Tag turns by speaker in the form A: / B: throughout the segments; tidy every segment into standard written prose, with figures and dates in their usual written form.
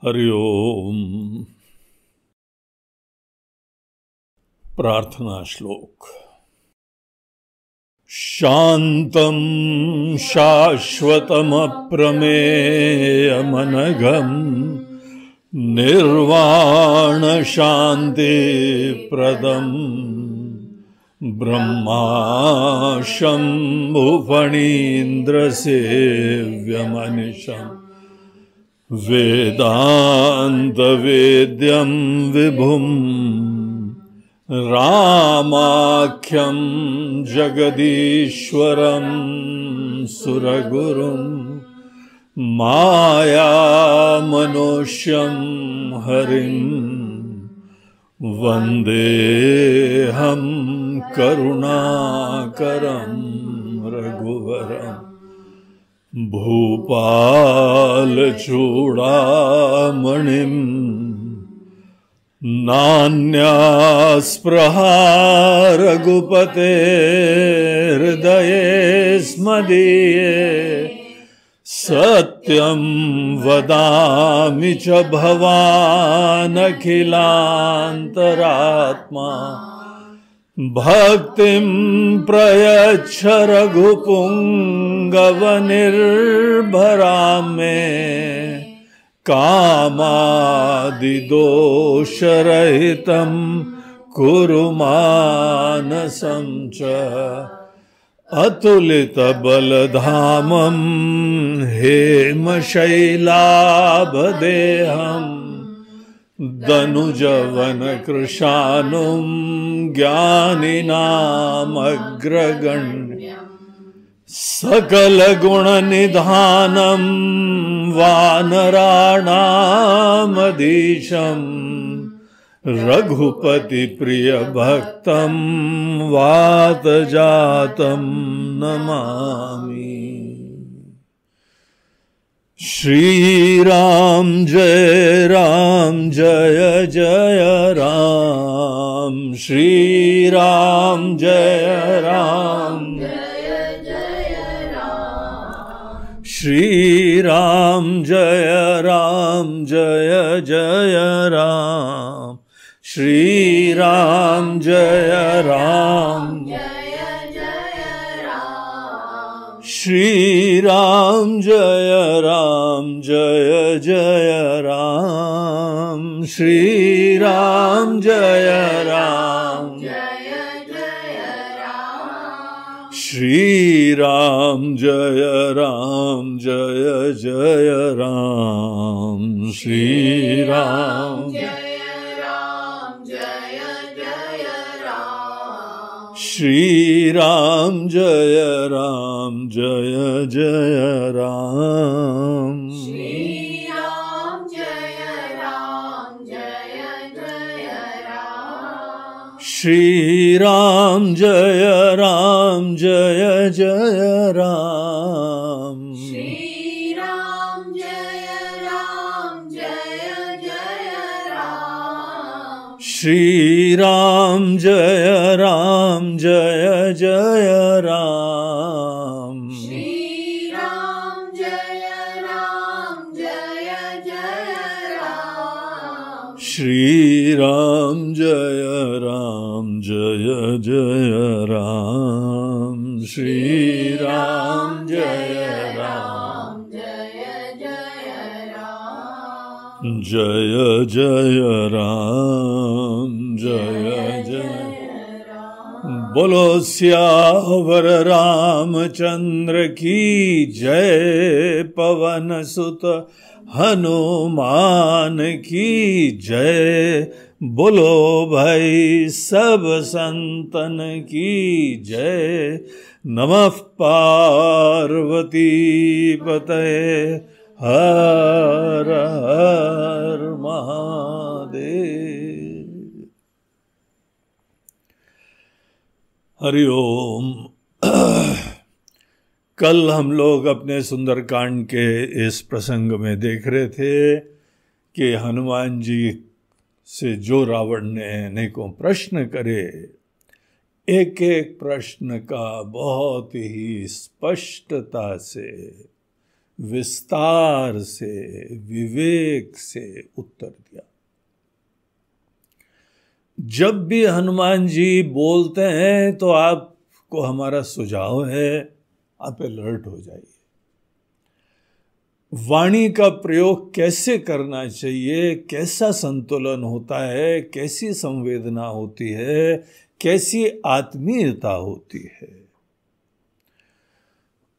A: हरि ओम। प्रार्थना श्लोक। शांतं शाश्वतमप्रमेयमनघं निर्वाण शांति प्रदं ब्रह्मा शम्भुफणीन्द्रसेव्यमनिशम् वेदांत वेद्यं विभुं रामाख्यं जगदीश्वरं सुरगुरुं मायामनुष्यं हरिं वन्देऽहं करुणाकरं रघुवरम् भूपालचूडामणिं नान्यास्पृहा रघुपते हृदये स्मदीये सत्यं वदामि च भवानखिलान्तरात्मा भक्तिं प्रयच्छ रघुपुङ्गवनिर्भरां मे कामादिदोषरहितं कुरु मानसं च अतुलितबलधामं हेमशैलाभदेहम् दनुजवनकृशानुं ज्ञानिनामग्रगण्यं सकलगुणनिधानं वानराणामधीशं रघुपतिप्रियभक्तं वातजातं नमामि। श्री राम जय जय राम, श्री राम जय जय राम, श्री राम जय जय राम, श्री राम जय श्री राम जय जय राम, श्री राम जय जय राम, श्री राम जय जय राम, श्री राम श्री राम जय जय राम, श्री राम जय जय राम, श्री राम जय जय राम, श्री राम जय जय राम, श्री राम जय जय राम, श्री राम जय जय राम, श्री राम जय जय राम, श्री राम जय जय राम, जय जय बोलो सियावर रामचंद्र की जय, पवन सुत हनुमान की जय, बोलो भाई सब संतन की जय। नमः पार्वती पतये हर हर महादेव। हरि ओम। कल हम लोग अपने सुंदरकांड के इस प्रसंग में देख रहे थे कि हनुमान जी से जो रावण ने अनेकों प्रश्न करे, एक एक प्रश्न का बहुत ही स्पष्टता से विस्तार से, विवेक से उत्तर दिया। जब भी हनुमान जी बोलते हैं तो आपको हमारा सुझाव है, आप अलर्ट हो जाइए। वाणी का प्रयोग कैसे करना चाहिए, कैसा संतुलन होता है, कैसी संवेदना होती है, कैसी आत्मीयता होती है,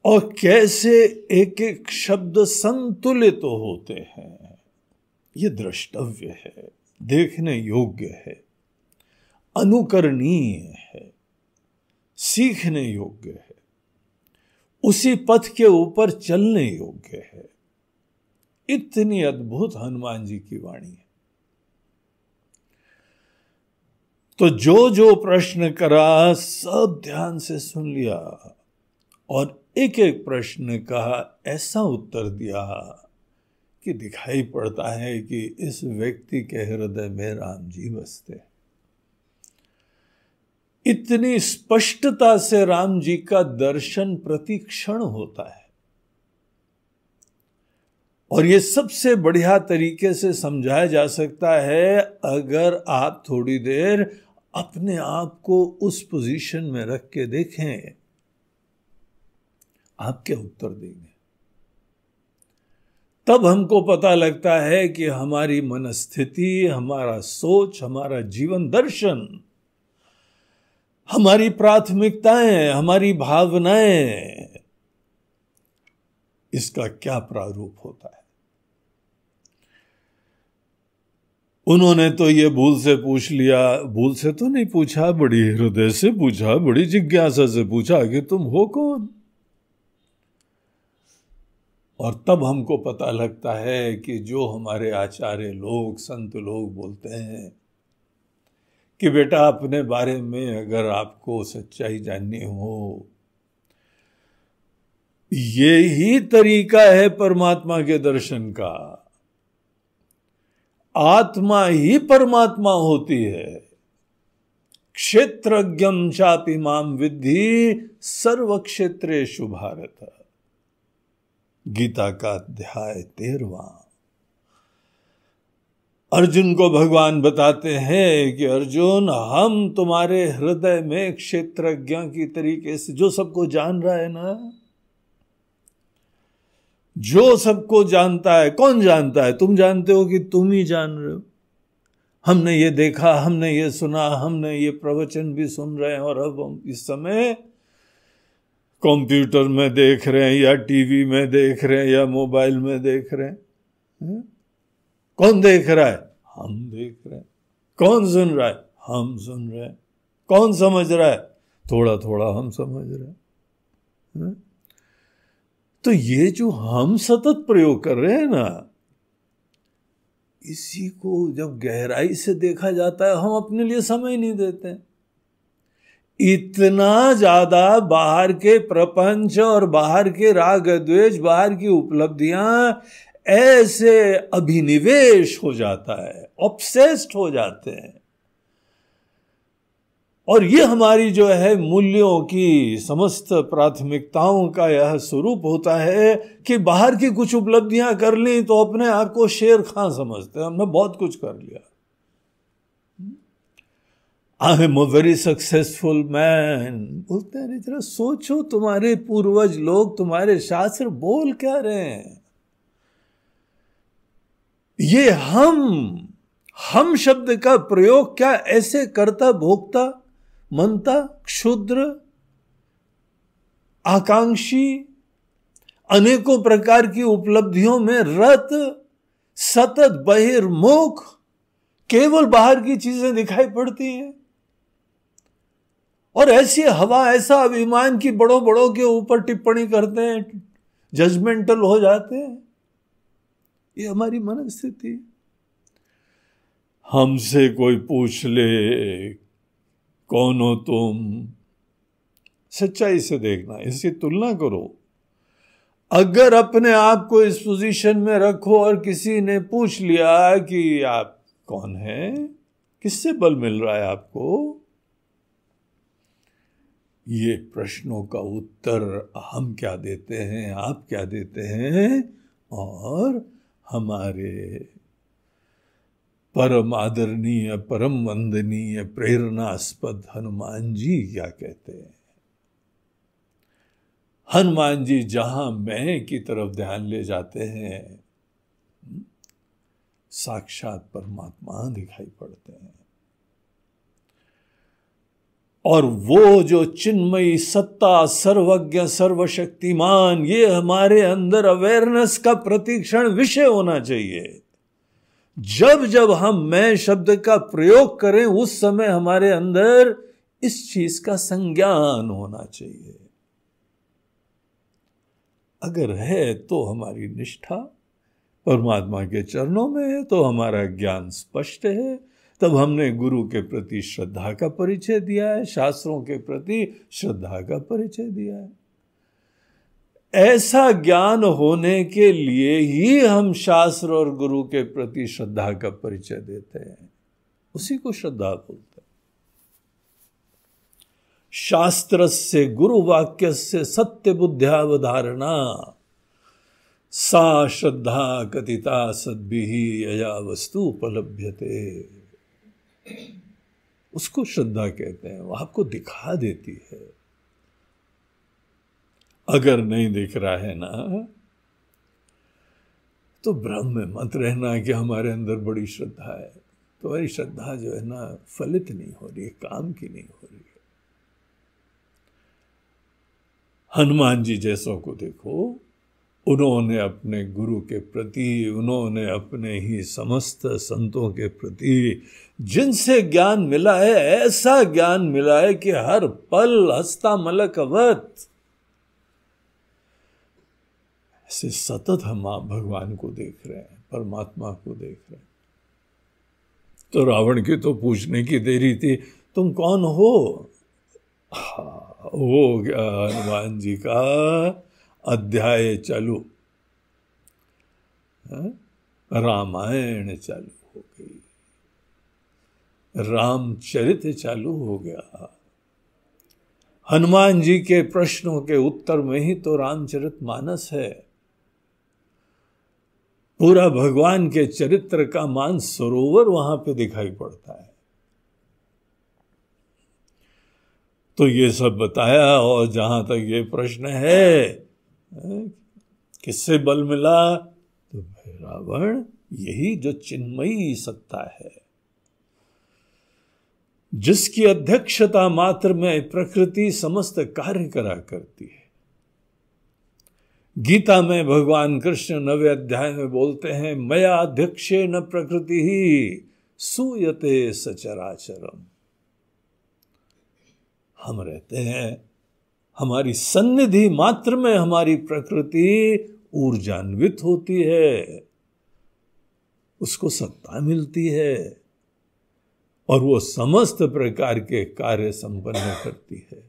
A: और कैसे एक एक शब्द संतुलित होते हैं, ये द्रष्टव्य है, देखने योग्य है, अनुकरणीय है, सीखने योग्य है, उसी पथ के ऊपर चलने योग्य है। इतनी अद्भुत हनुमान जी की वाणी है। तो जो जो प्रश्न करा सब ध्यान से सुन लिया और एक एक प्रश्न का ऐसा उत्तर दिया कि दिखाई पड़ता है कि इस व्यक्ति के हृदय में राम जी बसते हैं। इतनी स्पष्टता से राम जी का दर्शन प्रतिक्षण होता है, और ये सबसे बढ़िया तरीके से समझाया जा सकता है अगर आप थोड़ी देर अपने आप को उस पोजीशन में रख के देखें। आप क्या उत्तर देंगे? तब हमको पता लगता है कि हमारी मनस्थिति, हमारा सोच, हमारा जीवन दर्शन, हमारी प्राथमिकताएं, हमारी भावनाएं, इसका क्या प्रारूप होता है। उन्होंने तो ये भूल से पूछ लिया, भूल से तो नहीं पूछा, बड़ी हृदय से पूछा, बड़ी जिज्ञासा से पूछा कि तुम हो कौन। और तब हमको पता लगता है कि जो हमारे आचार्य लोग, संत लोग बोलते हैं कि बेटा अपने बारे में अगर आपको सच्चाई जाननी हो, ये ही तरीका है परमात्मा के दर्शन का। आत्मा ही परमात्मा होती है। क्षेत्रज्ञं चापि माम विद्धि सर्व क्षेत्रेषु भारत। गीता का अध्याय 13वां। अर्जुन को भगवान बताते हैं कि अर्जुन, हम तुम्हारे हृदय में क्षेत्रज्ञ की तरीके से, जो सबको जान रहा है ना, जो सबको जानता है। कौन जानता है? तुम जानते हो कि तुम ही जान रहे हो। हमने ये देखा, हमने ये सुना, हमने ये प्रवचन भी सुन रहे हैं, और अब हम इस समय कंप्यूटर में देख रहे हैं, या टीवी में देख रहे हैं, या मोबाइल में देख रहे हैं। कौन देख रहा है? हम देख रहे हैं। कौन सुन रहा है? हम सुन रहे हैं। कौन समझ रहा है? थोड़ा थोड़ा हम समझ रहे हैं। तो ये जो हम सतत प्रयोग कर रहे हैं ना, इसी को जब गहराई से देखा जाता है, हम अपने लिए समय नहीं देते हैं। इतना ज्यादा बाहर के प्रपंच और बाहर के राग द्वेष, बाहर की उपलब्धियां ऐसे अभिनिवेश हो जाता है, ऑब्सेस्ड हो जाते हैं। और ये हमारी जो है मूल्यों की समस्त प्राथमिकताओं का यह स्वरूप होता है कि बाहर की कुछ उपलब्धियां कर ली तो अपने आप को शेर खां समझते हैं, हमने बहुत कुछ कर लिया। I am a very successful man बोलते हैं। जरा सोचो, तुम्हारे पूर्वज लोग, तुम्हारे शास्त्र बोल क्या रहे हैं। ये हम शब्द का प्रयोग क्या ऐसे करता, भोगता, मनता, क्षुद्र, आकांक्षी, अनेकों प्रकार की उपलब्धियों में रत, सतत बहिर्मुख, केवल बाहर की चीजें दिखाई पड़ती हैं। और ऐसी हवा, ऐसा अभिमान की बड़ों बड़ों के ऊपर टिप्पणी करते हैं, जजमेंटल हो जाते हैं। ये हमारी मनस्थिति। हमसे कोई पूछ ले कौन हो तुम, सच्चाई से देखना, इसकी तुलना करो। अगर अपने आप को इस पोजीशन में रखो और किसी ने पूछ लिया कि आप कौन हैं, किससे बल मिल रहा है आपको, ये प्रश्नों का उत्तर हम क्या देते हैं, आप क्या देते हैं, और हमारे परम आदरणीय, परम वंदनीय, प्रेरणास्पद हनुमान जी क्या कहते हैं। हनुमान जी जहां मैं की तरफ ध्यान ले जाते हैं, साक्षात परमात्मा दिखाई पड़ते हैं। और वो जो चिन्मयी सत्ता, सर्वज्ञ, सर्वशक्तिमान, ये हमारे अंदर अवेयरनेस का प्रतिक्षण विषय होना चाहिए। जब जब हम मैं शब्द का प्रयोग करें, उस समय हमारे अंदर इस चीज का संज्ञान होना चाहिए। अगर है तो हमारी निष्ठा परमात्मा के चरणों में है, तो हमारा ज्ञान स्पष्ट है, तब हमने गुरु के प्रति श्रद्धा का परिचय दिया है, शास्त्रों के प्रति श्रद्धा का परिचय दिया है। ऐसा ज्ञान होने के लिए ही हम शास्त्र और गुरु के प्रति श्रद्धा का परिचय देते हैं, उसी को श्रद्धा बोलते हैं। शास्त्रस्य गुरु वाक्यस्य सत्य बुद्ध्यावधारणा सा श्रद्धा कथिता सद्भिः यया वस्तु उपलभ्यते। उसको श्रद्धा कहते हैं, वो आपको दिखा देती है। अगर नहीं दिख रहा है ना, तो भ्रम में मत रहना कि हमारे अंदर बड़ी श्रद्धा है। तो वही श्रद्धा जो है ना, फलित नहीं हो रही है, काम की नहीं हो रही है। हनुमान जी जैसों को देखो, उन्होंने अपने गुरु के प्रति, उन्होंने अपने ही समस्त संतों के प्रति जिनसे ज्ञान मिला है, ऐसा ज्ञान मिला है कि हर पल हंसता मलकवत, ऐसे सतत हम भगवान को देख रहे हैं, परमात्मा को देख रहे हैं। तो रावण की तो पूछने की देरी थी, तुम कौन हो? हो गया हनुमान जी का अध्याय चालू, रामायण चालू हो गई, रामचरित चालू हो गया। हनुमान जी के प्रश्नों के उत्तर में ही तो रामचरितमानस है। पूरा भगवान के चरित्र का मान सरोवर वहां पे दिखाई पड़ता है। तो ये सब बताया, और जहां तक ये प्रश्न है किससे बल मिला, तो रावण, यही जो चिन्मयी सत्ता है, जिसकी अध्यक्षता मात्र में प्रकृति समस्त कार्य करा करती है। गीता में भगवान कृष्ण 9वें अध्याय में बोलते हैं, मया अध्यक्षेन प्रकृति ही सूयते सचराचरम। हम रहते हैं, हमारी सन्निधि मात्र में हमारी प्रकृति ऊर्जान्वित होती है, उसको सत्ता मिलती है, और वो समस्त प्रकार के कार्य संपन्न करती है।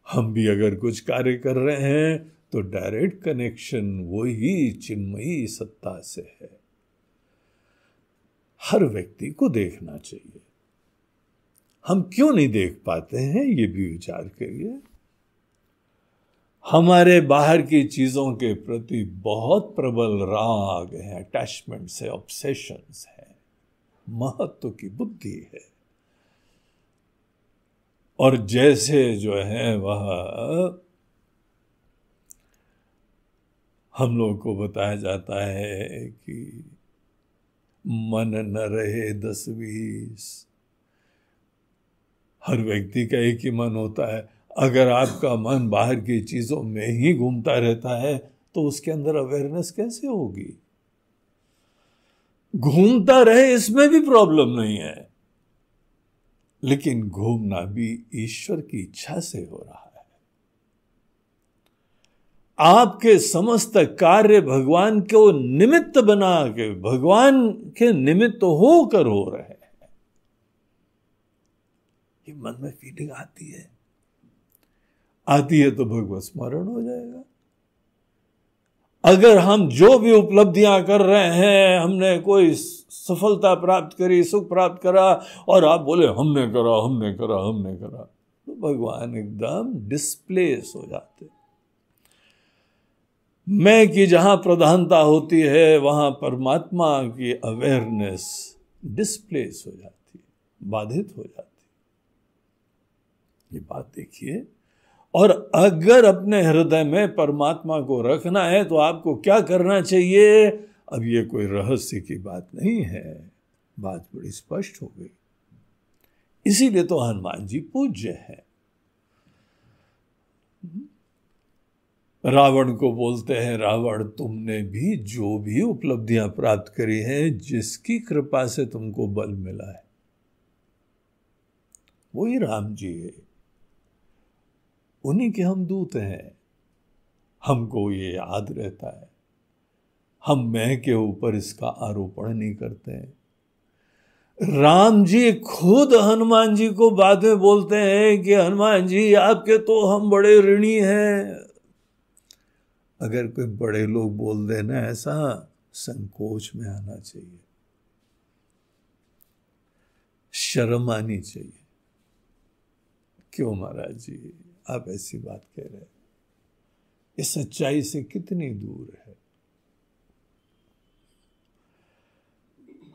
A: हम भी अगर कुछ कार्य कर रहे हैं तो डायरेक्ट कनेक्शन वही चिन्मयी सत्ता से है। हर व्यक्ति को देखना चाहिए। हम क्यों नहीं देख पाते हैं, ये भी विचार करिए। हमारे बाहर की चीजों के प्रति बहुत प्रबल राग है, अटैचमेंट्स है, ऑब्सेशंस है, महत्व की बुद्धि है। और जैसे जो है वह हम लोग को बताया जाता है कि मन न रहे 10-20, हर व्यक्ति का एक ही मन होता है। अगर आपका मन बाहर की चीजों में ही घूमता रहता है तो उसके अंदर अवेयरनेस कैसे होगी? घूमता रहे इसमें भी प्रॉब्लम नहीं है, लेकिन घूमना भी ईश्वर की इच्छा से हो रहा है। आपके समस्त कार्य भगवान को निमित्त बना के, भगवान के निमित्त होकर हो रहे हैं। ये मन में फीलिंग आती है तो भगवत स्मरण हो जाएगा। अगर हम जो भी उपलब्धियां कर रहे हैं, हमने कोई सफलता प्राप्त करी, सुख प्राप्त करा, और आप बोले हमने करा हमने करा हमने करा, तो भगवान एकदम डिस्प्लेस हो जाते। मैं की जहां प्रधानता होती है वहां परमात्मा की अवेयरनेस डिस्प्लेस हो जाती है, बाधित हो जाती है। ये बात देखिए। और अगर अपने हृदय में परमात्मा को रखना है तो आपको क्या करना चाहिए? अब ये कोई रहस्य की बात नहीं है, बात बड़ी स्पष्ट हो गई। इसीलिए तो हनुमान जी पूज्य है। रावण को बोलते हैं, रावण तुमने भी जो भी उपलब्धियां प्राप्त करी हैं, जिसकी कृपा से तुमको बल मिला है, वही राम जी है, उन्हीं के हम दूत हैं। हमको ये याद रहता है, हम मैं के ऊपर इसका आरोपण नहीं करते हैं। राम जी खुद हनुमान जी को बाद में बोलते हैं कि हनुमान जी आपके तो हम बड़े ऋणी हैं। अगर कोई बड़े लोग बोल देना ऐसा, संकोच में आना चाहिए, शर्म आनी चाहिए। क्यों महाराज जी आप ऐसी बात कह रहे हैं? ये सच्चाई से कितनी दूर है।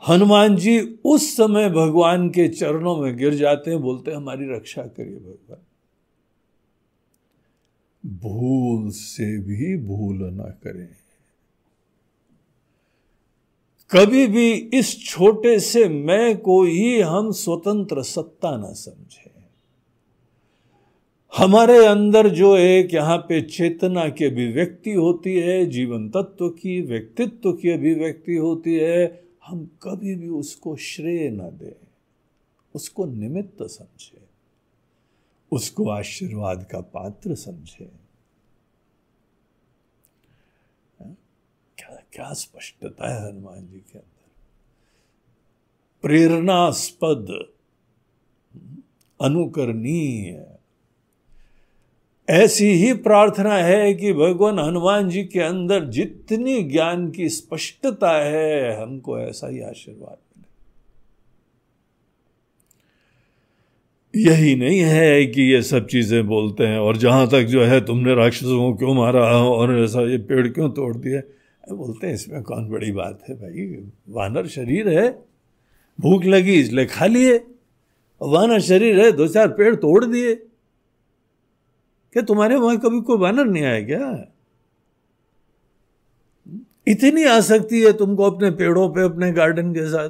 A: हनुमान जी उस समय भगवान के चरणों में गिर जाते हैं, बोलते हैं हमारी रक्षा करिए भगवान, भूल से भी भूल ना करें। कभी भी इस छोटे से मैं को ही हम स्वतंत्र सत्ता ना समझें। हमारे अंदर जो एक यहाँ पे चेतना की अभिव्यक्ति होती है, जीवन तत्व की, व्यक्तित्व की अभिव्यक्ति होती है, हम कभी भी उसको श्रेय न दें, उसको निमित्त समझें, उसको आशीर्वाद का पात्र समझें। क्या क्या स्पष्टता है हनुमान जी के अंदर, प्रेरणास्पद, अनुकरणीय। ऐसी ही प्रार्थना है कि भगवान हनुमान जी के अंदर जितनी ज्ञान की स्पष्टता है, हमको ऐसा ही आशीर्वाद मिले। यही नहीं है कि ये सब चीजें बोलते हैं, और जहां तक जो है तुमने राक्षसों को क्यों मारा और ऐसा ये पेड़ क्यों तोड़ दिए, बोलते हैं इसमें कौन बड़ी बात है भाई, वानर शरीर है, भूख लगी इसलिए खा लिए, वानर शरीर है, 2-4 पेड़ तोड़ दिए। क्या तुम्हारे वहां कभी कोई वानर नहीं आया क्या? इतनी आसक्ति है तुमको अपने पेड़ों पे, अपने गार्डन के साथ।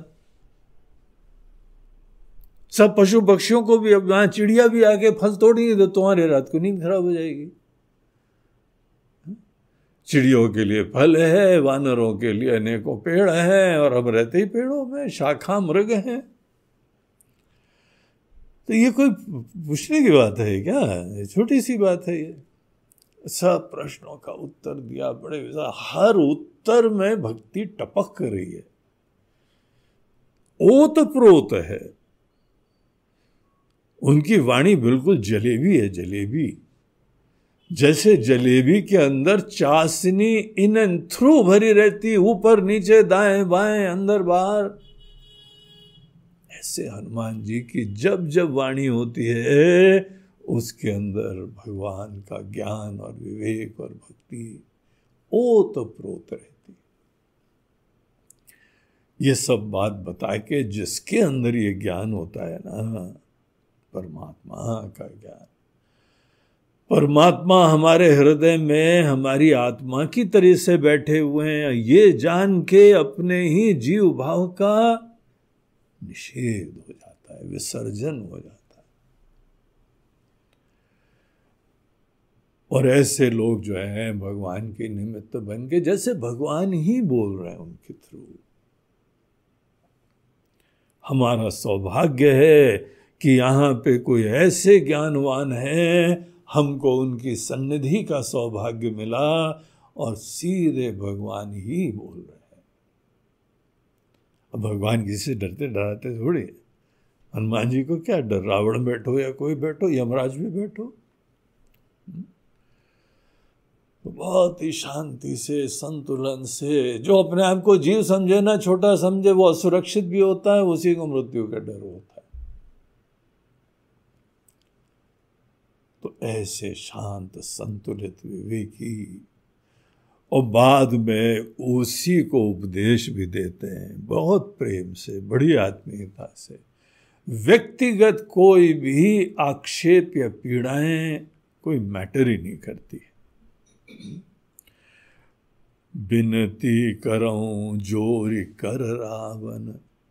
A: सब पशु पक्षियों को भी, अब वहां चिड़िया भी आके फल तोड़ेंगे तो तुम्हारी रात को नींद खराब हो जाएगी। चिड़ियों के लिए फल है, वानरों के लिए अनेकों पेड़ हैं, और हम रहते ही पेड़ों में, शाखा मृग हैं। तो ये कोई पूछने की बात है क्या? ये छोटी सी बात है। ये सब प्रश्नों का उत्तर दिया, बड़े हर उत्तर में भक्ति टपक कर रही है, ओत प्रोत है। उनकी वाणी बिल्कुल जलेबी है, जलेबी। जैसे जलेबी के अंदर चाशनी इन एंड थ्रू भरी रहती, ऊपर नीचे दाएं बाएं अंदर बाहर, ऐसे हनुमान जी की जब जब वाणी होती है उसके अंदर भगवान का ज्ञान और विवेक और भक्ति ओतप्रोत रहती। ये सब बात बता के जिसके अंदर ये ज्ञान होता है ना, परमात्मा का ज्ञान, परमात्मा हमारे हृदय में हमारी आत्मा की तरह से बैठे हुए हैं, ये जान के अपने ही जीव भाव का निषेध हो जाता है, विसर्जन हो जाता है। और ऐसे लोग जो हैं भगवान के निमित्त बन के, जैसे भगवान ही बोल रहे हैं उनके थ्रू। हमारा सौभाग्य है कि यहाँ पे कोई ऐसे ज्ञानवान हैं, हमको उनकी सन्निधि का सौभाग्य मिला, और सीधे भगवान ही बोल रहे हैं। अब भगवान किसी से डरते डराते थोड़ी। हनुमान जी को क्या डर, रावण बैठो या कोई बैठो, यमराज भी बैठो। तो बहुत ही शांति से, संतुलन से, जो अपने आप को जीव समझे ना, छोटा समझे, वो असुरक्षित भी होता है, उसी को मृत्यु का डर होता है। तो ऐसे शांत, संतुलित, विवेकी, और बाद में उसी को उपदेश भी देते हैं बहुत प्रेम से, बड़ी आत्मीयता से। व्यक्तिगत कोई भी आक्षेप या पीड़ाएं कोई मैटर ही नहीं करती। बिनती करऊं जोरी कर रावण,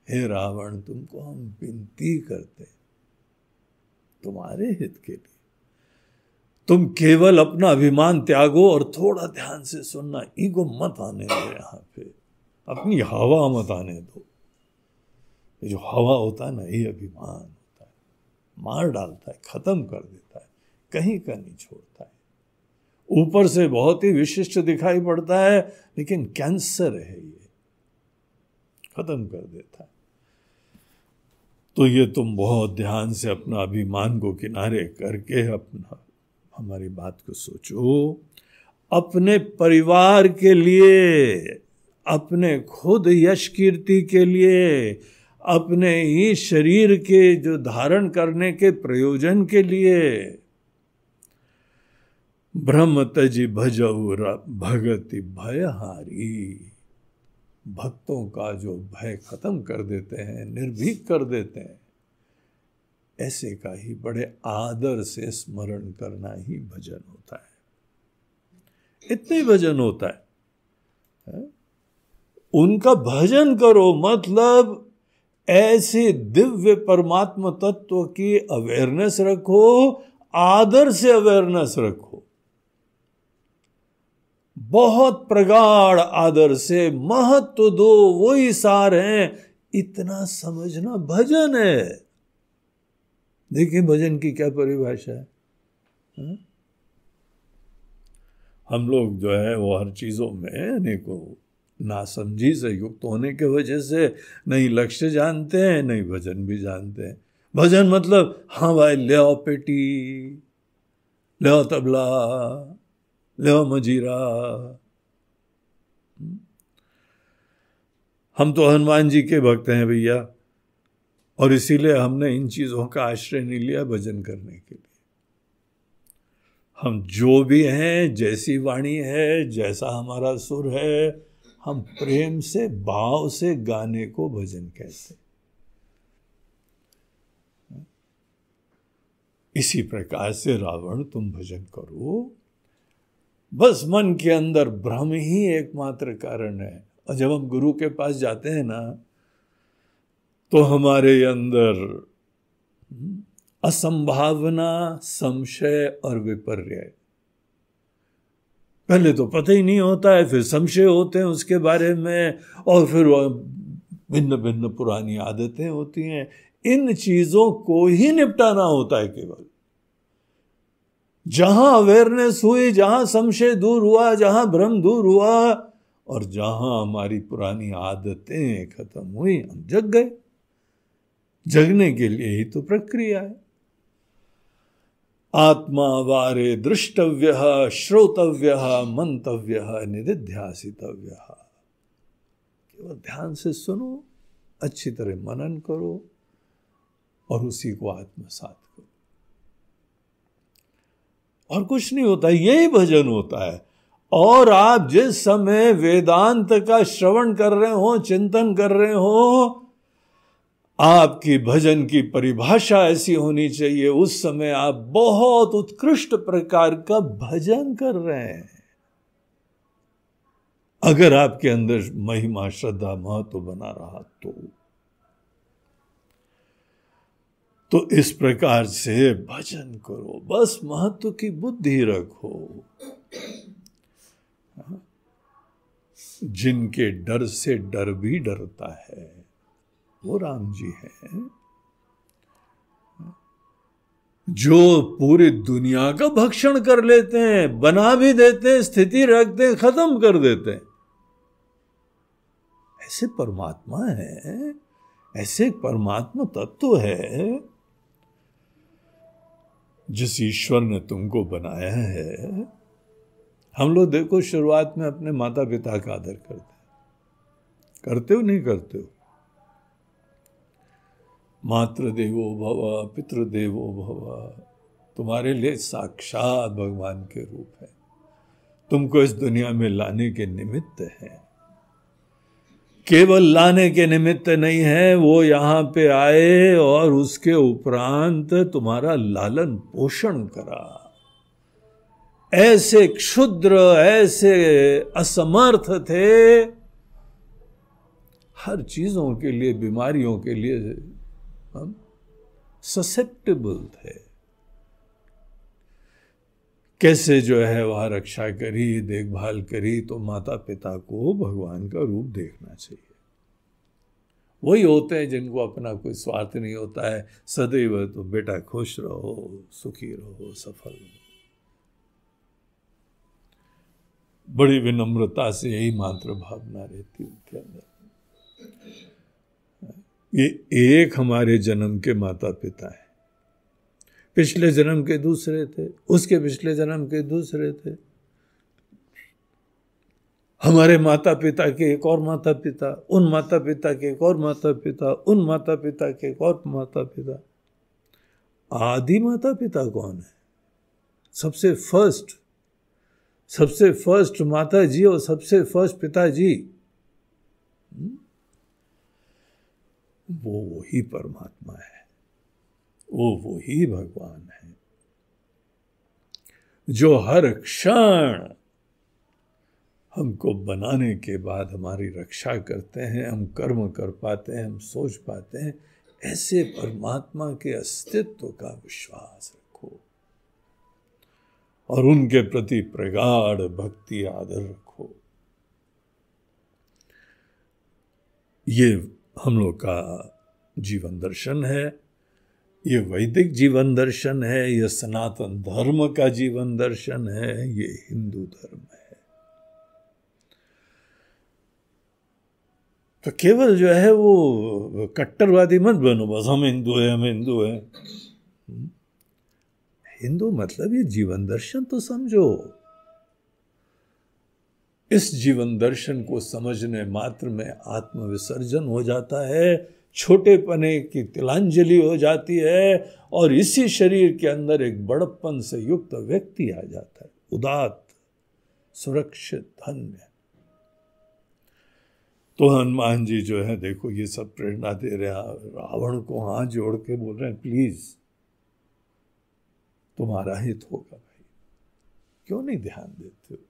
A: हे रावण तुमको हम विनती करते तुम्हारे हित के लिए, तुम केवल अपना अभिमान त्यागो और थोड़ा ध्यान से सुनना, ईगो मत आने दो, यहाँ पे अपनी हवा मत आने दो। ये जो हवा होता है ना, ये अभिमान होता है, मार डालता है, खत्म कर देता है, कहीं का नहीं छोड़ता है। ऊपर से बहुत ही विशिष्ट दिखाई पड़ता है, लेकिन कैंसर है, ये खत्म कर देता है। तो ये तुम बहुत ध्यान से अपना अभिमान को किनारे करके अपना हमारी बात को सोचो। अपने परिवार के लिए, अपने खुद यश कीर्ति के लिए, अपने ही शरीर के जो धारण करने के प्रयोजन के लिए, ब्रह्म तजि भजऊ भगति भयहारी, भक्तों का जो भय खत्म कर देते हैं, निर्भीक कर देते हैं, ऐसे का ही बड़े आदर से स्मरण करना ही भजन होता है। इतने भजन होता है। उनका भजन करो मतलब ऐसे दिव्य परमात्मा तत्व की अवेयरनेस रखो, आदर से अवेयरनेस रखो, बहुत प्रगाढ़ आदर से महत्व दो, वही सार है, इतना समझना भजन है। देखिए भजन की क्या परिभाषा है। हम लोग जो है वो हर चीजों में अनेकों नासमझी से युक्त होने के वजह से नहीं लक्ष्य जानते हैं, नहीं भजन भी जानते हैं। भजन मतलब हाँ भाई ले आओ पेटी, ले आओ तबला, ले आओ मजीरा। हम तो हनुमान जी के भक्त हैं भैया, और इसीलिए हमने इन चीजों का आश्रय नहीं लिया भजन करने के लिए। हम जो भी हैं, जैसी वाणी है, जैसा हमारा सुर है, हम प्रेम से, भाव से गाने को भजन कहते हैं। इसी प्रकार से रावण तुम भजन करो, बस मन के अंदर भ्रम ही एकमात्र कारण है। और जब हम गुरु के पास जाते हैं ना, तो हमारे अंदर असंभावना, संशय और विपर्य, पहले तो पता ही नहीं होता है, फिर संशय होते हैं उसके बारे में, और फिर भिन्न भिन्न पुरानी आदतें होती हैं। इन चीजों को ही निपटाना होता है केवल। जहां अवेयरनेस हुई, जहां संशय दूर हुआ, जहां भ्रम दूर हुआ, और जहां हमारी पुरानी आदतें खत्म हुई, हम जग गए। जगने के लिए ही तो प्रक्रिया है। आत्मा वारे दृष्टव्यः श्रोतव्यः मंतव्यः निदिध्यासितव्यः। केवल ध्यान से सुनो, अच्छी तरह मनन करो और उसी को आत्मसात करो, और कुछ नहीं होता, यही भजन होता है। और आप जिस समय वेदांत का श्रवण कर रहे हो, चिंतन कर रहे हो, आपकी भजन की परिभाषा ऐसी होनी चाहिए, उस समय आप बहुत उत्कृष्ट प्रकार का भजन कर रहे हैं। अगर आपके अंदर महिमा, श्रद्धा, महत्व बना रहा तो इस प्रकार से भजन करो, बस महत्व की बुद्धि रखो। जिनके डर से डर भी डरता है वो राम जी हैं, जो पूरी दुनिया का भक्षण कर लेते हैं, बना भी देते हैं, स्थिति रखते हैं, खत्म कर देते हैं। ऐसे परमात्मा है, ऐसे परमात्मा तत्व है। जिस ईश्वर ने तुमको बनाया है, हम लोग देखो शुरुआत में अपने माता पिता का आदर करते हो नहीं करते हो? मातृदेवो भव पितृदेवो भव, तुम्हारे लिए साक्षात भगवान के रूप है, तुमको इस दुनिया में लाने के निमित्त है। केवल लाने के निमित्त नहीं है, वो यहाँ पे आए और उसके उपरांत तुम्हारा लालन पोषण करा। ऐसे क्षुद्र, ऐसे असमर्थ थे, हर चीजों के लिए, बीमारियों के लिए हम ससेप्टेबल थे। कैसे जो है वह रक्षा करी, देखभाल करी। तो माता पिता को भगवान का रूप देखना चाहिए। वही होते हैं जिनको अपना कोई स्वार्थ नहीं होता है, सदैव तो बेटा खुश रहो, सुखी रहो, सफल रहो। बड़ी विनम्रता से यही मात्र भावना रहती है उनके अंदर। ये एक हमारे जन्म के माता पिता है, पिछले जन्म के दूसरे थे, उसके पिछले जन्म के दूसरे थे, हमारे माता पिता के एक और माता पिता, उन माता पिता के एक और माता पिता, उन माता पिता के एक और माता पिता। आदि माता पिता कौन है? सबसे फर्स्ट माता जी और सबसे फर्स्ट पिताजी, वो वही परमात्मा है, वो वही भगवान है जो हर क्षण हमको बनाने के बाद हमारी रक्षा करते हैं, हम कर्म कर पाते हैं, हम सोच पाते हैं। ऐसे परमात्मा के अस्तित्व का विश्वास रखो और उनके प्रति प्रगाढ़ भक्ति आदर रखो। ये हम लोग का जीवन दर्शन है, ये वैदिक जीवन दर्शन है, ये सनातन धर्म का जीवन दर्शन है, ये हिंदू धर्म है। तो केवल जो है वो कट्टरवादी मत बनो, बस हम हिंदू हैं, हम हिंदू हैं। हिंदू मतलब ये जीवन दर्शन तो समझो। इस जीवन दर्शन को समझने मात्र में आत्मविसर्जन हो जाता है, छोटेपने की तिलांजलि हो जाती है, और इसी शरीर के अंदर एक बड़प्पन से युक्त व्यक्ति आ जाता है, उदात्त, सुरक्षित, धन्य। तो हनुमान जी जो है देखो ये सब प्रेरणा दे रहे हैं, रावण को हाथ जोड़ के बोल रहे हैं प्लीज तुम्हारा हित होगा भाई, क्यों नहीं ध्यान देते हो?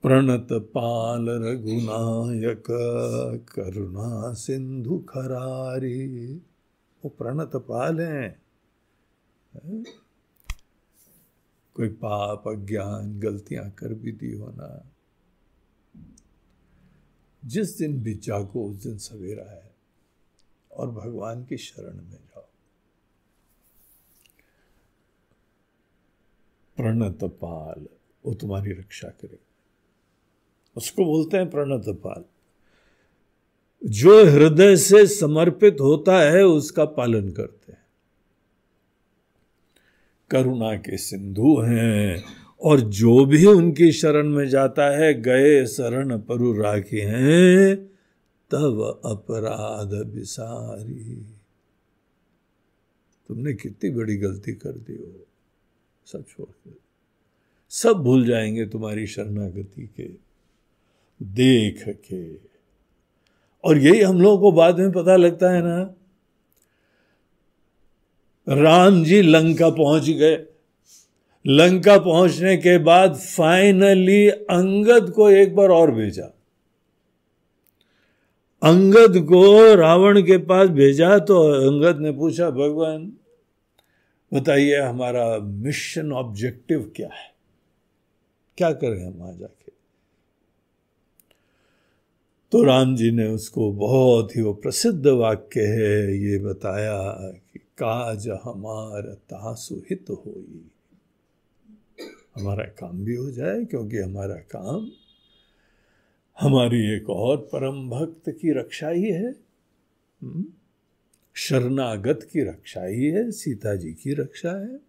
A: प्रणत पाल रघुनायक करुणा सिंधु खरारी। वो प्रणत पाल हैं, कोई पाप अज्ञान गलतियां कर भी दी हो ना, जिस दिन भी जागो उस दिन सवेरा है और भगवान की शरण में जाओ। प्रणत पाल, वो तुम्हारी रक्षा करेगा, उसको बोलते हैं प्रणत पाल। जो हृदय से समर्पित होता है उसका पालन करते हैं। करुणा के सिंधु हैं, और जो भी उनकी शरण में जाता है, गए शरण परु राखे हैं तब अपराध बिसारी। तुमने कितनी बड़ी गलती कर दी हो, सब छोड़ दो, सब भूल जाएंगे तुम्हारी शरणागति के देख के। और यही हम लोगों को बाद में पता लगता है ना, राम जी लंका पहुंच गए, लंका पहुंचने के बाद फाइनली अंगद को एक बार और भेजा, अंगद को रावण के पास भेजा। तो अंगद ने पूछा भगवान बताइए हमारा मिशन ऑब्जेक्टिव क्या है, क्या करें हम वहां जाके? तो राम जी ने उसको बहुत ही वो प्रसिद्ध वाक्य है ये बताया कि काज हमार तासु हित होई, हमारा काम भी हो जाए, क्योंकि हमारा काम हमारी एक और परम भक्त की रक्षा ही है, शरणागत की रक्षा ही है, सीता जी की रक्षा है।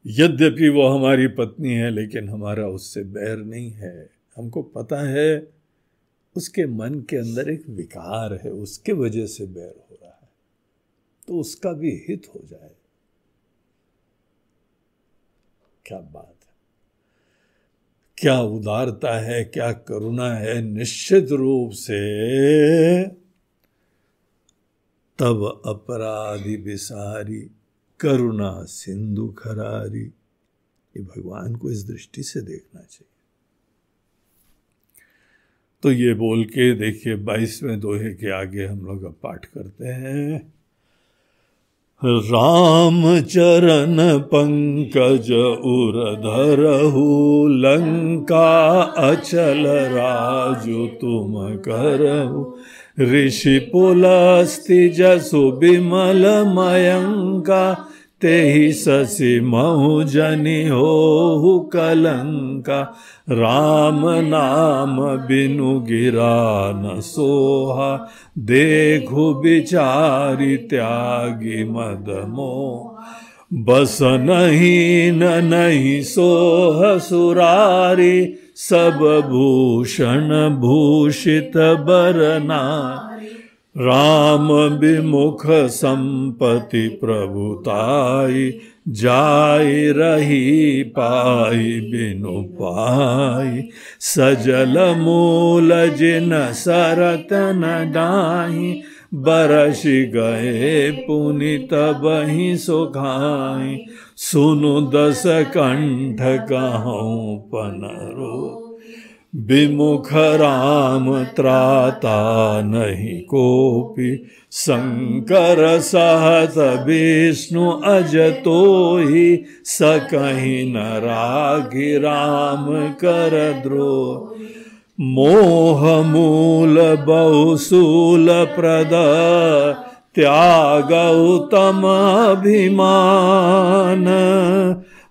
A: यद्यपि वो हमारी पत्नी है, लेकिन हमारा उससे बैर नहीं है। हमको पता है उसके मन के अंदर एक विकार है, उसके वजह से बैर हो रहा है, तो उसका भी हित हो जाए। क्या बात है, क्या उदारता है, क्या करुणा है। निश्चित रूप से तब अपराधी बिसारी करुणा सिंधु खरारी। ये भगवान को इस दृष्टि से देखना चाहिए। तो ये बोल के देखिए 22वें दोहे के आगे हम लोग अब पाठ करते हैं। राम चरण पंकज उर धरहु, लंका अचल राजु तुम करहु। ऋषि पुलस्ति जसु विमल मयंका, तेहि शशि महु जनि होहु कलंका। राम नाम बिनु गिरा न सोहा, देखु बिचारी त्यागी मद मोह। बस नहीं न नहीं सोह सुरारी, सब भूषण भूषित बरना। राम विमुख संपत्ति प्रभुताई, जाय रही पाई बिनु पाई। सजल मूल जिन सरत न दाही, बरस गए पुनि तबहि सुखाई। सुनु दस कंठ कहूँ पनरो, विमुख राम त्राता नहीं कोपी। शंकर सहत विष्णु अज तोहि, सकहि न राखि राम कर द्रोह। मोह मूल बहुसूल प्रद, त्याग उत्तम अभिमान।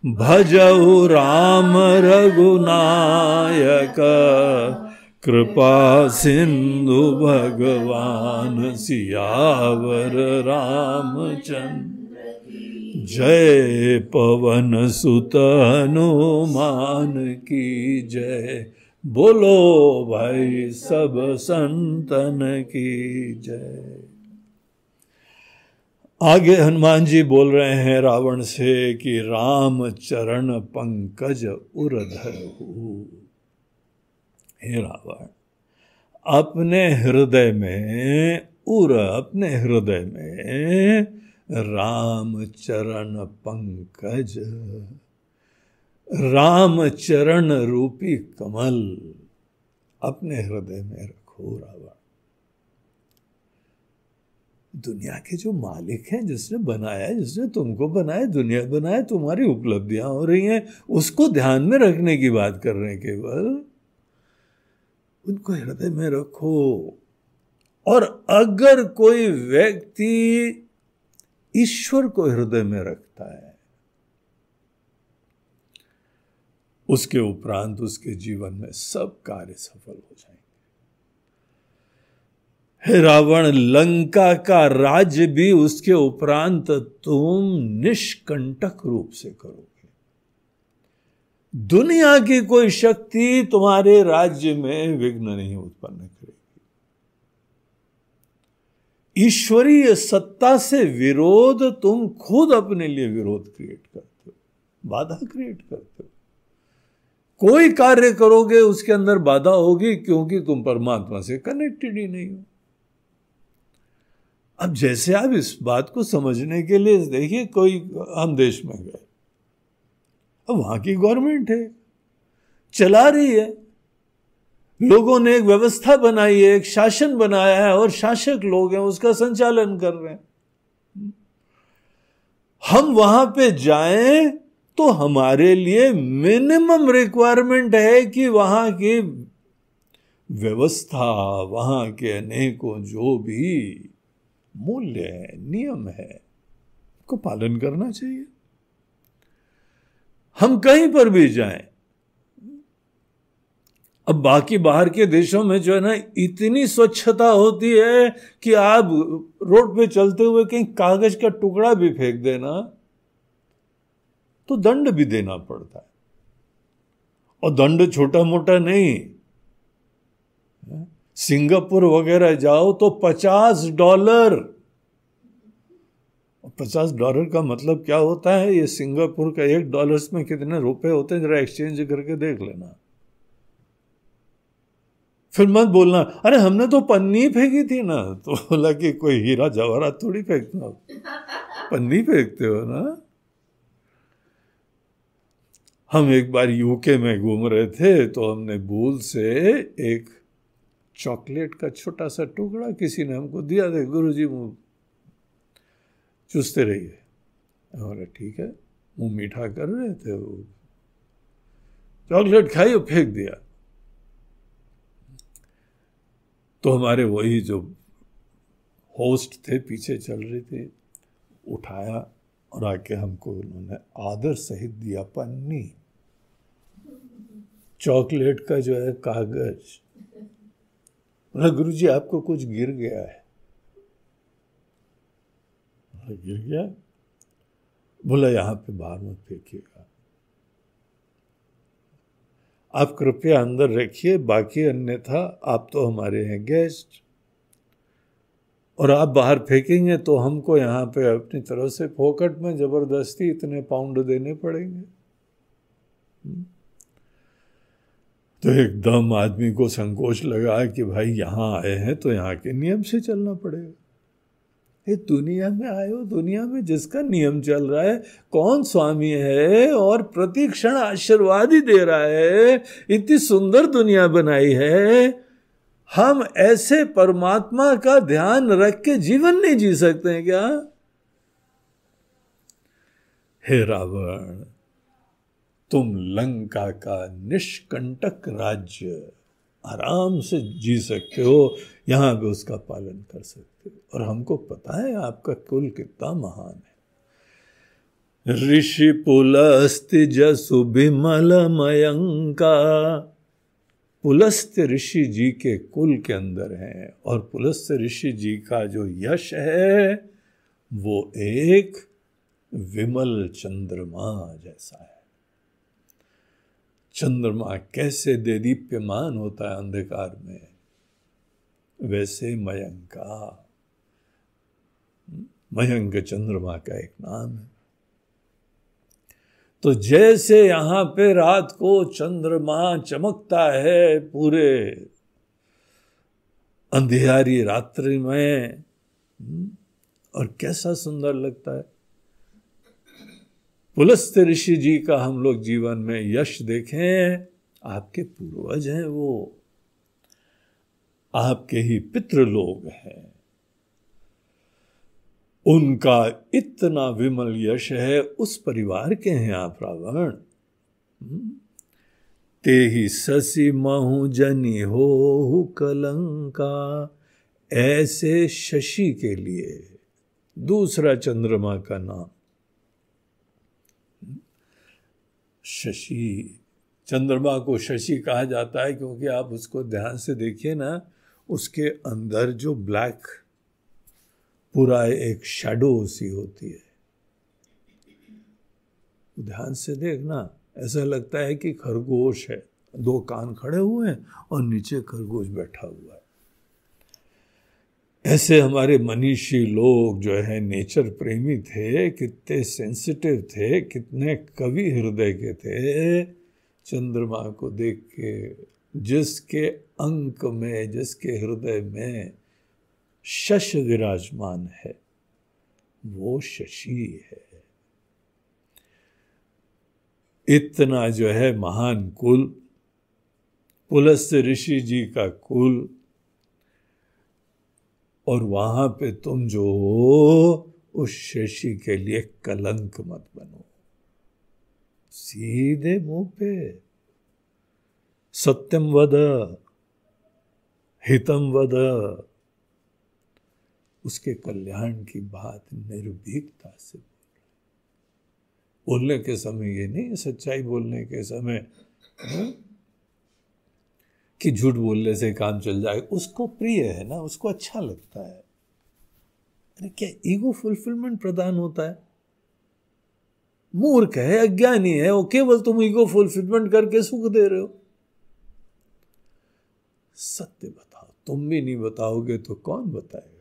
A: भजहु राम रघुनायक, कृपा सिंधु भगवान। सियावर रामचंद्र जय, पवन सुत हनुमान की जय। बोलो भाई सब संतन की जय। आगे हनुमान जी बोल रहे हैं रावण से कि राम चरण पंकज उर धरहु। हे रावण, अपने हृदय में अपने हृदय में राम चरण पंकज, राम चरण रूपी कमल अपने हृदय में रखो। रावण, दुनिया के जो मालिक हैं, जिसने बनाया, जिसने तुमको बनाया, दुनिया बनाया, तुम्हारी उपलब्धियां हो रही हैं, उसको ध्यान में रखने की बात कर रहे हैं। केवल उनको हृदय में रखो। और अगर कोई व्यक्ति ईश्वर को हृदय में रखता है, उसके उपरांत उसके जीवन में सब कार्य सफल हो जाएंगे। हे रावण, लंका का राज्य भी उसके उपरांत तुम निष्कंटक रूप से करोगे। दुनिया की कोई शक्ति तुम्हारे राज्य में विघ्न नहीं उत्पन्न करेगी। ईश्वरीय सत्ता से विरोध तुम खुद अपने लिए विरोध क्रिएट करते हो, बाधा क्रिएट करते हो। कोई कार्य करोगे उसके अंदर बाधा होगी, क्योंकि तुम परमात्मा से कनेक्टेड ही नहीं हो। अब जैसे आप इस बात को समझने के लिए देखिए, कोई हम देश में गए, अब वहां की गवर्नमेंट है, चला रही है, लोगों ने एक व्यवस्था बनाई है, एक शासन बनाया है, और शासक लोग हैं उसका संचालन कर रहे हैं। हम वहां पे जाएं तो हमारे लिए मिनिमम रिक्वायरमेंट है कि वहां की व्यवस्था, वहां के अनेकों जो भी मूल्य है, नियम है, को पालन करना चाहिए। हम कहीं पर भी जाएं, अब बाकी बाहर के देशों में जो है ना, इतनी स्वच्छता होती है कि आप रोड पे चलते हुए कहीं कागज का टुकड़ा भी फेंक देना तो दंड भी देना पड़ता है, और दंड छोटा मोटा नहीं। सिंगापुर वगैरह जाओ तो $50। $50 का मतलब क्या होता है? ये सिंगापुर का $1 में कितने रुपए होते हैं, जरा एक्सचेंज करके देख लेना। फिर मत बोलना अरे हमने तो पन्नी फेंकी थी ना, तो बोला कि कोई हीरा जवाहरात थोड़ी फेंकते हो, पन्नी फेंकते हो ना। हम एक बार यूके में घूम रहे थे, तो हमने भूल से एक चॉकलेट का छोटा सा टुकड़ा किसी ने हमको दिया, थे गुरुजी मुंह चूसते रहिए। और ठीक है, मुंह मीठा कर रहे थे, वो चॉकलेट खाई और फेंक दिया। तो हमारे वही जो होस्ट थे पीछे चल रहे थे, उठाया और आके हमको उन्होंने आदर सहित दिया पन्नी, चॉकलेट का जो है कागज। बोला गुरुजी आपको कुछ गिर गया है। गिर गया? बोला यहाँ पे बाहर मत फेंकिएगा, आप कृपया अंदर रखिए, बाकी अन्यथा आप तो हमारे हैं गेस्ट, और आप बाहर फेंकेंगे तो हमको यहाँ पे अपनी तरफ से फोकट में जबरदस्ती इतने पाउंड देने पड़ेंगे। तो एकदम आदमी को संकोच लगा कि भाई यहाँ आए हैं तो यहाँ के नियम से चलना पड़ेगा। ये दुनिया में आए हो, दुनिया में जिसका नियम चल रहा है, कौन स्वामी है और प्रति क्षण आशीर्वाद ही दे रहा है, इतनी सुंदर दुनिया बनाई है, हम ऐसे परमात्मा का ध्यान रख के जीवन नहीं जी सकते हैं क्या? हे रावण, तुम लंका का निष्कंटक राज्य आराम से जी सकते हो, यहां भी उसका पालन कर सकते हो, और हमको पता है आपका कुल कितना महान है। ऋषि पुलस्त्य जसु विमल मयंका, पुलस्त्य ऋषि जी के कुल के अंदर है, और पुलस्त्य ऋषि जी का जो यश है वो एक विमल चंद्रमा जैसा है। चंद्रमा कैसे देदीप्यमान होता है अंधकार में, वैसे मयंका, मयंक चंद्रमा का एक नाम है। तो जैसे यहां पे रात को चंद्रमा चमकता है पूरे अंधियारी रात्रि में, और कैसा सुंदर लगता है। पुलस्त्य ऋषि जी का हम लोग जीवन में यश देखें, आपके पूर्वज हैं, वो आपके ही पितृ लोग हैं, उनका इतना विमल यश है, उस परिवार के हैं आप रावण। ते ही शशि महु जनि हो कलंका, ऐसे शशि के लिए दूसरा चंद्रमा का नाम शशि। चंद्रमा को शशि कहा जाता है क्योंकि आप उसको ध्यान से देखिए ना, उसके अंदर जो ब्लैक पूरा एक शैडो सी होती है, ध्यान से देखना, ऐसा लगता है कि खरगोश है, दो कान खड़े हुए हैं और नीचे खरगोश बैठा हुआ है। ऐसे हमारे मनीषी लोग जो है, नेचर प्रेमी थे, कितने सेंसिटिव थे, कितने कवि हृदय के थे। चंद्रमा को देख के जिसके अंक में, जिसके हृदय में शश विराजमान है, वो शशि है। इतना जो है महान कुल, पुलस्त्य ऋषि जी का कुल, और वहां पे तुम जो हो, उस शशि के लिए कलंक मत बनो। सीधे मुंह पे सत्यम वद, हितम वद, उसके कल्याण की बात निर्भीकता से बोलने के समय ये नहीं, सच्चाई बोलने के समय कि झूठ बोलने से काम चल जाए, उसको प्रिय है ना, उसको अच्छा लगता है। अरे क्या ईगो फुलफिलमेंट प्रदान होता है? मूर्ख है, अज्ञानी है, वो केवल तुम ईगो फुलफिलमेंट करके सुख दे रहे हो। सत्य बताओ, तुम भी नहीं बताओगे तो कौन बताएगा?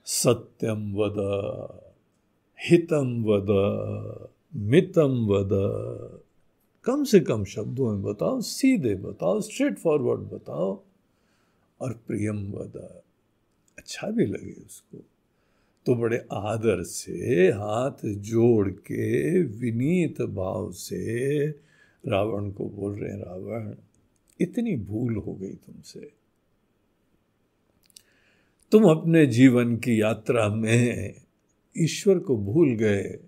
A: सत्यम वद, हितम वद, मितम वद। कम से कम शब्दों में बताओ, सीधे बताओ, स्ट्रेट फॉरवर्ड बताओ। और प्रियम वद, अच्छा भी लगे उसको। तो बड़े आदर से हाथ जोड़ के विनीत भाव से रावण को बोल रहे हैं, रावण इतनी भूल हो गई तुमसे, तुम अपने जीवन की यात्रा में ईश्वर को भूल गए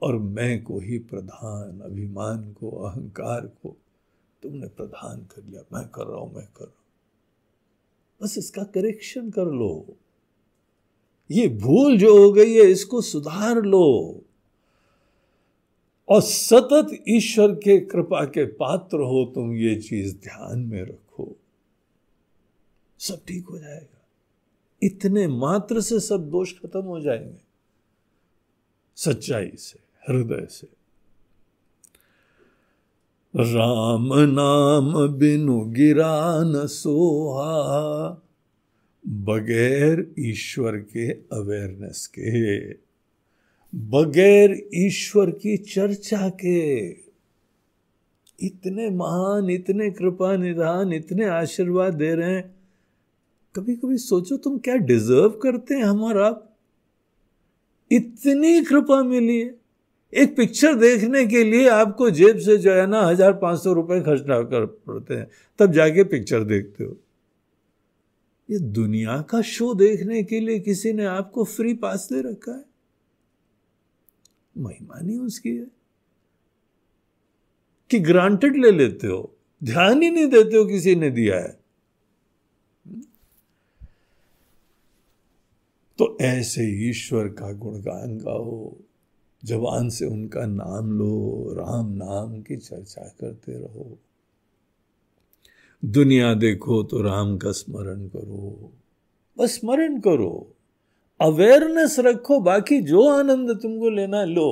A: और मैं को ही प्रधान, अभिमान को, अहंकार को तुमने प्रधान कर लिया। मैं कर रहा हूं, मैं कर रहा हूं। बस इसका करेक्शन कर लो। ये भूल जो हो गई है इसको सुधार लो और सतत ईश्वर के कृपा के पात्र हो तुम। ये चीज ध्यान में रखो, सब ठीक हो जाएगा। इतने मात्र से सब दोष खत्म हो जाएंगे, सच्चाई से, हृदय से। राम नाम बिनु गिरा न सोहा, बगैर ईश्वर के अवेयरनेस के, बगैर ईश्वर की चर्चा के। इतने महान, इतने कृपा निधान, इतने आशीर्वाद दे रहे हैं। कभी कभी सोचो तुम क्या डिजर्व करते हैं हमारा? इतनी कृपा मिली है। एक पिक्चर देखने के लिए आपको जेब से जो है ना 1500 रुपए खर्चना कर पड़ते हैं, तब जाके पिक्चर देखते हो। ये दुनिया का शो देखने के लिए किसी ने आपको फ्री पास दे रखा है? महिमा नहीं उसकी है कि ग्रांटेड ले लेते हो, ध्यान ही नहीं देते हो किसी ने दिया है। तो ऐसे ईश्वर का गुणगान गाओ, जबान से उनका नाम लो, राम नाम की चर्चा करते रहो। दुनिया देखो तो राम का स्मरण करो, बस स्मरण करो, अवेयरनेस रखो। बाकी जो आनंद तुमको लेना लो,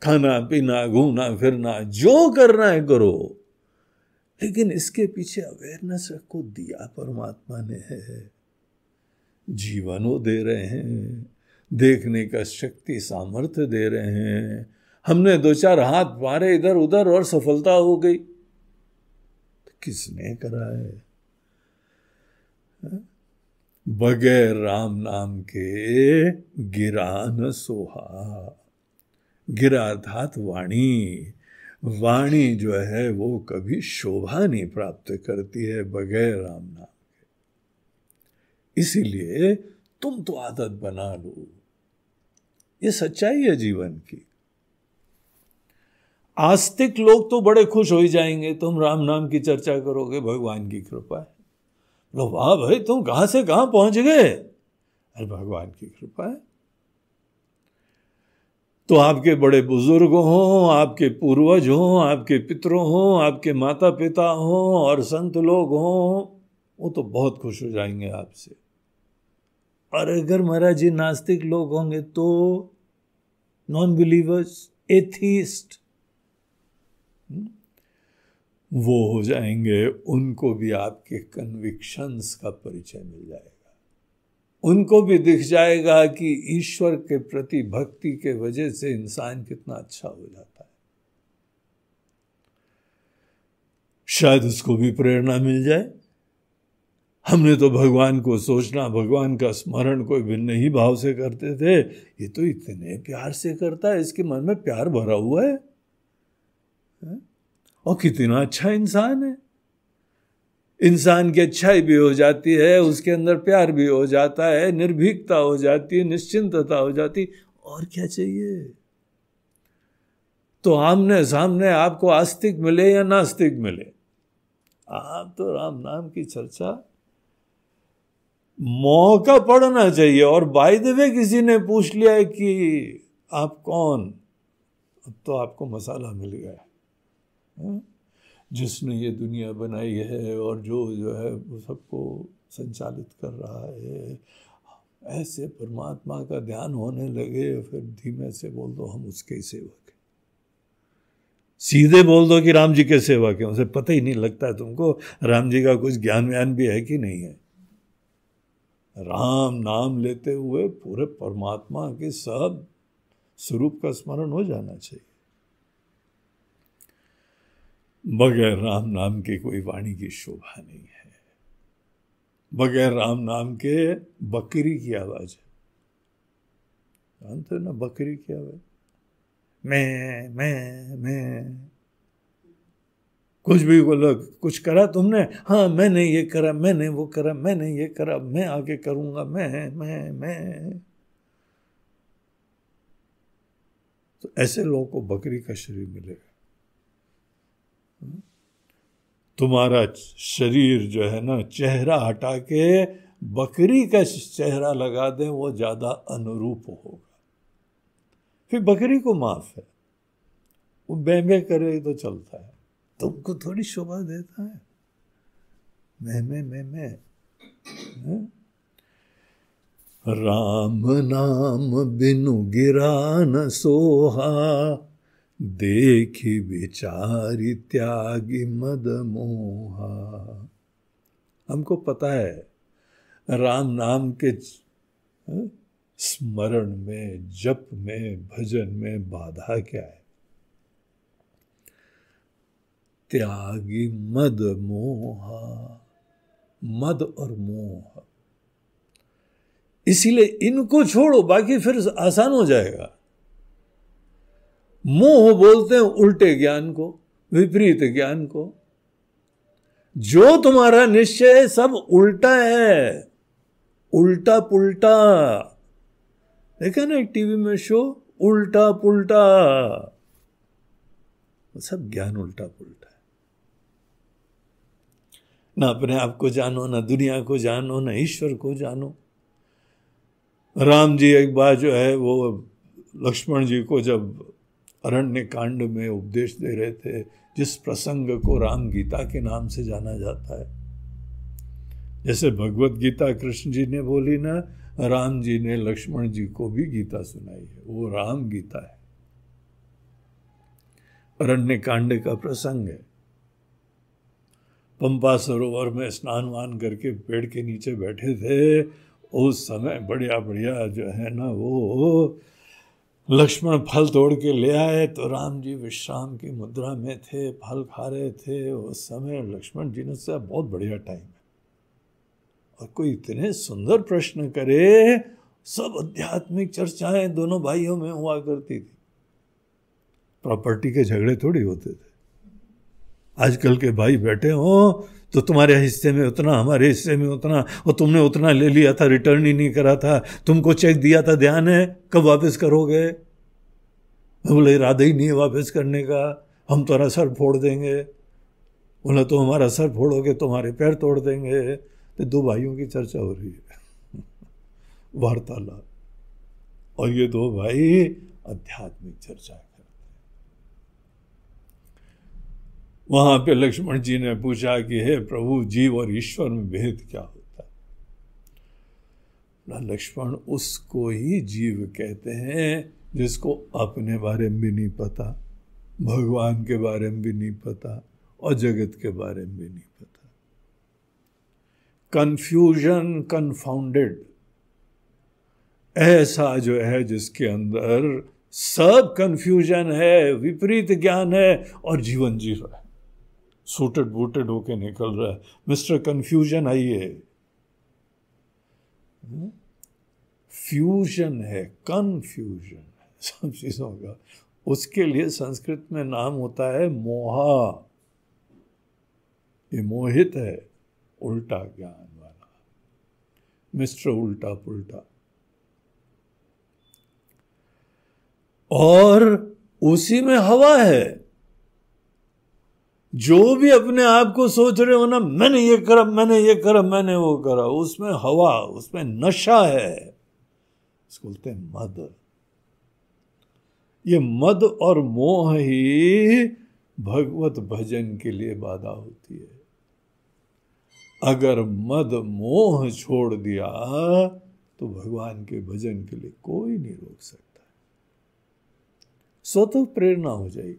A: खाना पीना, घूमना फिरना, जो करना है करो, लेकिन इसके पीछे अवेयरनेस रखो। दिया परमात्मा ने है, जीवन वो दे रहे हैं, देखने का शक्ति सामर्थ्य दे रहे हैं। हमने 2-4 हाथ मारे इधर उधर और सफलता हो गई, तो किसने करा है? बगैर राम नाम के गिरा न सोहा। गिरा अर्थात वाणी। वाणी जो है वो कभी शोभा नहीं प्राप्त करती है बगैर राम नाम के। इसीलिए तुम तो आदत बना लो। ये सच्चाई है जीवन की। आस्तिक लोग तो बड़े खुश हो ही जाएंगे, तुम राम नाम की चर्चा करोगे, भगवान की कृपा है। लो वाह भाई, तुम कहां से कहां पहुंच गए? अरे भगवान की कृपा है। तो आपके बड़े बुजुर्ग हों, आपके पूर्वज हों, आपके पितरों हों, आपके माता पिता हों और संत लोग हों, वो तो बहुत खुश हो जाएंगे आपसे। और अगर महाराज जी नास्तिक लोग होंगे तो नॉन बिलीवर्स, एथीस्ट, वो हो जाएंगे। उनको भी आपके कन्विक्शंस का परिचय मिल जाएगा। उनको भी दिख जाएगा कि ईश्वर के प्रति भक्ति के वजह से इंसान कितना अच्छा हो जाता है। शायद उसको भी प्रेरणा मिल जाए। हमने तो भगवान को सोचना, भगवान का स्मरण कोई भिन्न ही भाव से करते थे, ये तो इतने प्यार से करता है, इसके मन में प्यार भरा हुआ है, और कितना अच्छा इंसान है। इंसान की अच्छाई भी हो जाती है, उसके अंदर प्यार भी हो जाता है, निर्भीकता हो जाती है, निश्चिंतता हो जाती, और क्या चाहिए? तो आमने सामने आपको आस्तिक मिले या नास्तिक मिले, आप तो राम नाम की चर्चा मौका पड़ना चाहिए। और बाय द वे किसी ने पूछ लिया है कि आप कौन, तो आपको मसाला मिल गया। जिसने ये दुनिया बनाई है और जो है वो सबको संचालित कर रहा है, ऐसे परमात्मा का ध्यान होने लगे, फिर धीमे से बोल दो हम उसके ही सेवक हैं। सीधे बोल दो कि राम जी के सेवक हैं, उसे पता ही नहीं लगता है तुमको राम जी का कुछ ज्ञान व्यान भी है कि नहीं है। राम नाम लेते हुए पूरे परमात्मा के सब स्वरूप का स्मरण हो जाना चाहिए। बगैर राम नाम के कोई वाणी की शोभा नहीं है। बगैर राम नाम के बकरी की आवाज है, जानते हो ना बकरी की आवाज, मैं कुछ भी बोलो, कुछ करा तुमने, हाँ मैंने ये करा, मैंने वो करा, मैंने ये करा, मैं आगे करूंगा, मैं। तो ऐसे लोगों को बकरी का शरीर मिलेगा। तुम्हारा शरीर जो है ना, चेहरा हटा के बकरी का चेहरा लगा दे, वो ज्यादा अनुरूप होगा। फिर बकरी को माफ है, वो बे करे तो चलता है, तुमको थोड़ी शोभा देता है मैं। राम नाम बिनु गिरा न सोहा, देखी विचारी त्यागी मद मोहा। हमको पता है राम नाम के स्मरण में, जप में, भजन में बाधा क्या है। त्यागी मद मोहा, मद और मोह, इसीलिए इनको छोड़ो, बाकी फिर आसान हो जाएगा। मोह बोलते हैं उल्टे ज्ञान को, विपरीत ज्ञान को। जो तुम्हारा निश्चय है सब उल्टा है, उल्टा पुल्टा। देखा ना एक टीवी में शो, उल्टा पुल्टा, सब ज्ञान उल्टा पुल्टा है। ना अपने आप को जानो, ना दुनिया को जानो, ना ईश्वर को जानो। राम जी एक बार जो है वो लक्ष्मण जी को जब अरण्य कांड में उपदेश दे रहे थे, जिस प्रसंग को राम गीता के नाम से जाना जाता है, जैसे भगवत गीता कृष्ण जी ने बोली ना, राम जी ने लक्ष्मण जी को भी गीता सुनाई है, वो राम गीता है। अरण्य कांड का प्रसंग है। पंपा सरोवर में स्नान वान करके पेड़ के नीचे बैठे थे, उस समय बढ़िया बढ़िया जो है ना वो लक्ष्मण फल तोड़ के ले आए, तो राम जी विश्राम की मुद्रा में थे, फल खा रहे थे। उस समय लक्ष्मण जी ने सोचा बहुत बढ़िया टाइम है, और कोई इतने सुंदर प्रश्न करे। सब आध्यात्मिक चर्चाएं दोनों भाइयों में हुआ करती थी, प्रॉपर्टी के झगड़े थोड़ी होते थे। आजकल के भाई बैठे हो तो तुम्हारे हिस्से में उतना, हमारे हिस्से में उतना, और तुमने उतना ले लिया था, रिटर्न ही नहीं करा था, तुमको चेक दिया था, ध्यान है, कब वापस करोगे? बोले इरादा ही नहीं है वापस करने का, हम तुम्हारा सर फोड़ देंगे। बोला तो हमारा सर फोड़ोगे तुम्हारे पैर तोड़ देंगे। तो दो भाइयों की चर्चा हो रही है, वार्तालाप, और ये दो भाई आध्यात्मिक चर्चा करते। वहां पे लक्ष्मण जी ने पूछा कि हे प्रभु, जीव और ईश्वर में भेद क्या होता है? लक्ष्मण, उसको ही जीव कहते हैं जिसको अपने बारे में भी नहीं पता, भगवान के बारे में भी नहीं पता, और जगत के बारे में भी नहीं पता। कंफ्यूजन, कन्फाउंडेड, ऐसा जो है जिसके अंदर सब कंफ्यूजन है, विपरीत ज्ञान है, और जीवन जी रहा है, सूटेड बूटेड होके निकल रहा है। मिस्टर कंफ्यूजन आइए। फ्यूजन है, कन्फ्यूजन है सब चीजों का। उसके लिए संस्कृत में नाम होता है मोहा। ये मोहित है, उल्टा ज्ञान वाला, मिस्टर उल्टा पुल्टा। और उसी में हवा है। जो भी अपने आप को सोच रहे हो ना, मैंने ये करा, मैंने ये करा, मैंने वो करा, उसमें हवा, उसमें नशा है, इसको बोलते हैं मद। ये मद और मोह ही भगवत भजन के लिए बाधा होती है। अगर मद मोह छोड़ दिया तो भगवान के भजन के लिए कोई नहीं रोक सकता। स्वतः प्रेरणा हो जाएगी।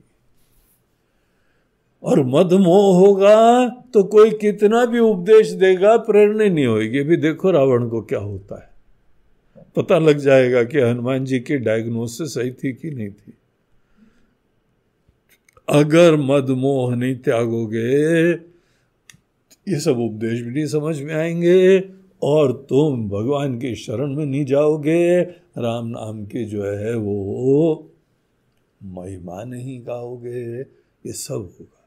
A: और मदमोह होगा तो कोई कितना भी उपदेश देगा, प्रेरणा नहीं होगी। अभी देखो रावण को क्या होता है, पता लग जाएगा कि हनुमान जी की डायग्नोसिस सही थी कि नहीं थी। अगर मदमोह नहीं त्यागोगे, ये सब उपदेश भी नहीं समझ में आएंगे, और तुम भगवान की शरण में नहीं जाओगे, राम नाम की जो है वो महिमा नहीं गाओगे, ये सब होगा।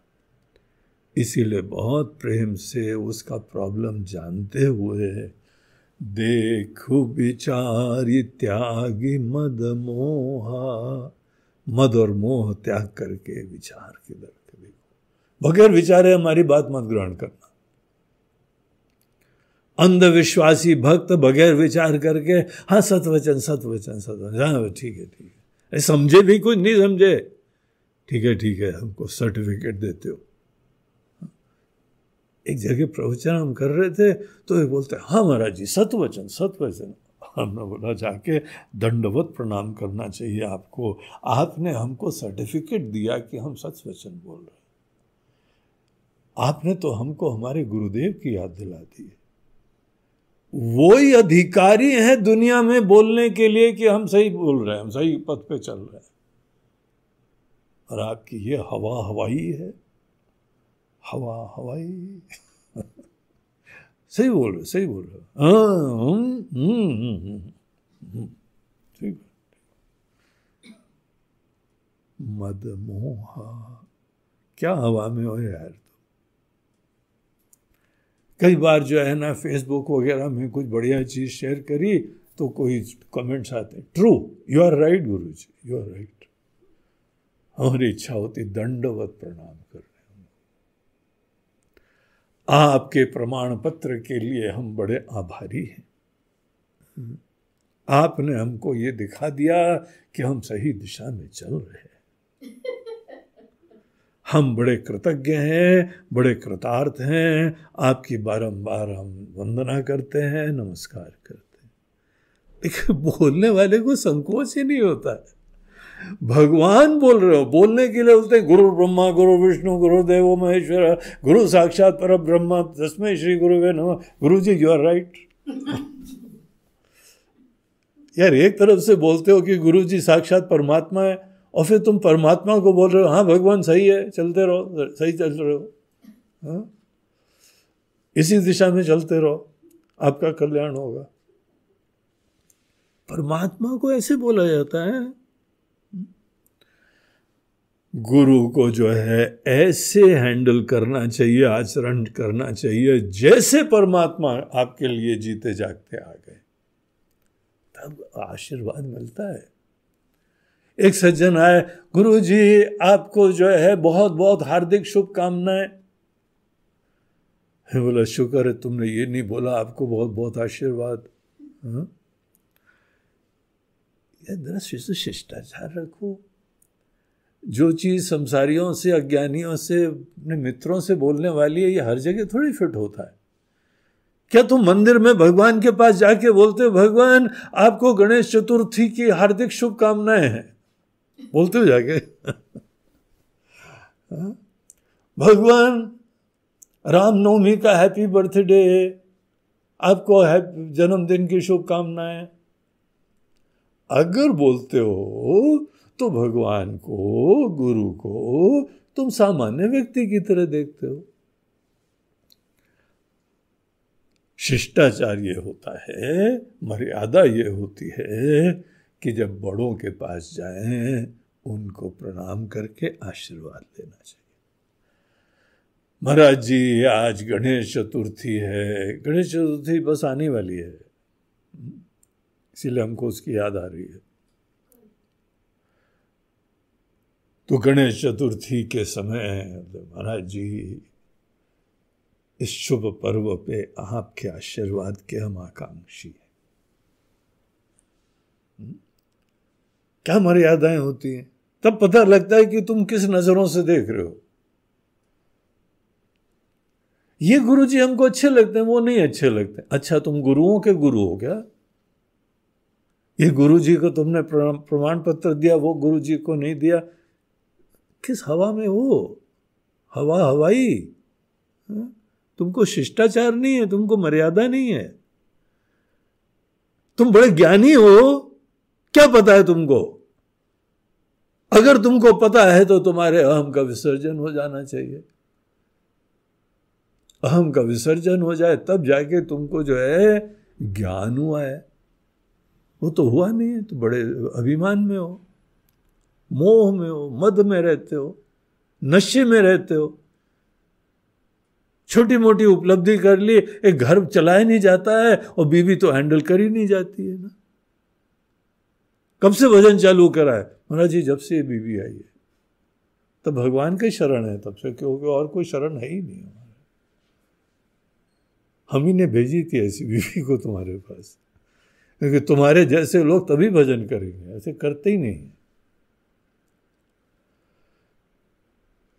A: इसीलिए बहुत प्रेम से उसका प्रॉब्लम जानते हुए, देखु विचारि त्यागी मद मोहा, मद और मोह त्याग करके विचार के करके देखो। बगैर विचारे हमारी बात मत ग्रहण करना। अंधविश्वासी भक्त बगैर विचार करके, हाँ सतवचन सतवचन सतवचन, हाँ ठीक है, समझे भी कुछ नहीं समझे, ठीक है हमको सर्टिफिकेट देते हो। एक जगह प्रवचन हम कर रहे थे तो ये बोलते हैं, हाँ महाराज जी सतवचन सतवचन। हमने बोला जाके दंडवत प्रणाम करना चाहिए आपको, आपने हमको सर्टिफिकेट दिया कि हम सतवचन बोल रहे हैं। आपने तो हमको हमारे गुरुदेव की याद दिला दी है। वो ही अधिकारी है दुनिया में बोलने के लिए कि हम सही बोल रहे हैं, हम सही पथ पे चल रहे हैं। और आपकी ये हवा हवाई है, हवा हवाई सही बोल रहे, सही बोल रहे। ठीक। मद मोहा क्या हवा में हो यार। कई बार जो है ना फेसबुक वगैरह में कुछ बढ़िया चीज शेयर करी तो कोई कमेंट्स आते, true, you are right Guru ji, you are right. हमारी इच्छा होती दंडवत प्रणाम कर रहे हैं। आपके प्रमाण पत्र के लिए हम बड़े आभारी हैं। आपने हमको ये दिखा दिया कि हम सही दिशा में चल रहे हैं। हम बड़े कृतज्ञ हैं, बड़े कृतार्थ हैं। आपकी बारंबार हम वंदना करते हैं, नमस्कार करते हैं। देखिए बोलने वाले को संकोच ही नहीं होता है। भगवान बोल रहे हो, बोलने के लिए बोलते हैं गुरु ब्रह्मा गुरु विष्णु गुरु देवो महेश्वर गुरु साक्षात पर ब्रह्म तस्मै श्री गुरुवे नमः। गुरु जी यू आर राइट। यार एक तरफ से बोलते हो कि गुरु जी साक्षात परमात्मा है, और फिर तुम परमात्मा को बोल रहे हो हाँ भगवान सही है, चलते रहो, सही चल रहे हो, हाँ? इसी दिशा में चलते रहो, आपका कल्याण होगा। परमात्मा को ऐसे बोला जाता है। गुरु को जो है ऐसे हैंडल करना चाहिए, आचरण करना चाहिए जैसे परमात्मा आपके लिए जीते जागते आ गए, तब आशीर्वाद मिलता है। एक सज्जन आए, गुरु जी आपको जो है बहुत बहुत हार्दिक शुभकामनाएं। बोला शुक्र है तुमने ये नहीं बोला, आपको बहुत बहुत आशीर्वाद। दृश्य से शिष्टाचार रखो। जो चीज संसारियों से, अज्ञानियों से, अपने मित्रों से बोलने वाली है, ये हर जगह थोड़ी फिट होता है। क्या तुम मंदिर में भगवान के पास जाके बोलते हो भगवान आपको गणेश चतुर्थी की हार्दिक शुभकामनाएं हैं, बोलते हो जाके? भगवान रामनवमी का हैप्पी बर्थडे, आपको जन्मदिन की शुभकामनाएं। अगर बोलते हो तो भगवान को, गुरु को तुम सामान्य व्यक्ति की तरह देखते हो। शिष्टाचार ये होता है, मर्यादा ये होती है कि जब बड़ों के पास जाएं उनको प्रणाम करके आशीर्वाद लेना चाहिए। महाराज जी आज गणेश चतुर्थी है, गणेश चतुर्थी बस आने वाली है, इसीलिए हमको उसकी याद आ रही है। तो गणेश चतुर्थी के समय महाराज जी इस शुभ पर्व पे आपके आशीर्वाद के हम आकांक्षी हैं। क्या मर्यादाएं होती हैं, तब पता लगता है कि तुम किस नजरों से देख रहे हो। ये गुरु जी हमको अच्छे लगते हैं, वो नहीं अच्छे लगते। अच्छा तुम गुरुओं के गुरु हो क्या? ये गुरु जी को तुमने प्रमाण पत्र दिया, वो गुरु जी को नहीं दिया। किस हवा में हो? हवा हवाई। तुमको शिष्टाचार नहीं है, तुमको मर्यादा नहीं है। तुम बड़े ज्ञानी हो, क्या पता है तुमको? अगर तुमको पता है तो तुम्हारे अहम का विसर्जन हो जाना चाहिए। अहम का विसर्जन हो जाए तब जाके तुमको जो है ज्ञान हुआ है। वो तो हुआ नहीं है, तो बड़े अभिमान में हो, मोह में हो, मद में रहते हो, नशे में रहते हो। छोटी मोटी उपलब्धि कर ली, एक घर चलाया नहीं जाता है और बीवी तो हैंडल कर ही नहीं जाती है ना। कब से भजन चालू करा है? महाराज जी जब से ये बीवी आई है, तब भगवान के शरण है तब से, क्योंकि और कोई शरण है ही नहीं हमारे। हम ही ने भेजी थी ऐसी बीवी को तुम्हारे पास, क्योंकि तुम्हारे जैसे लोग तभी भजन करेंगे, ऐसे करते ही नहीं।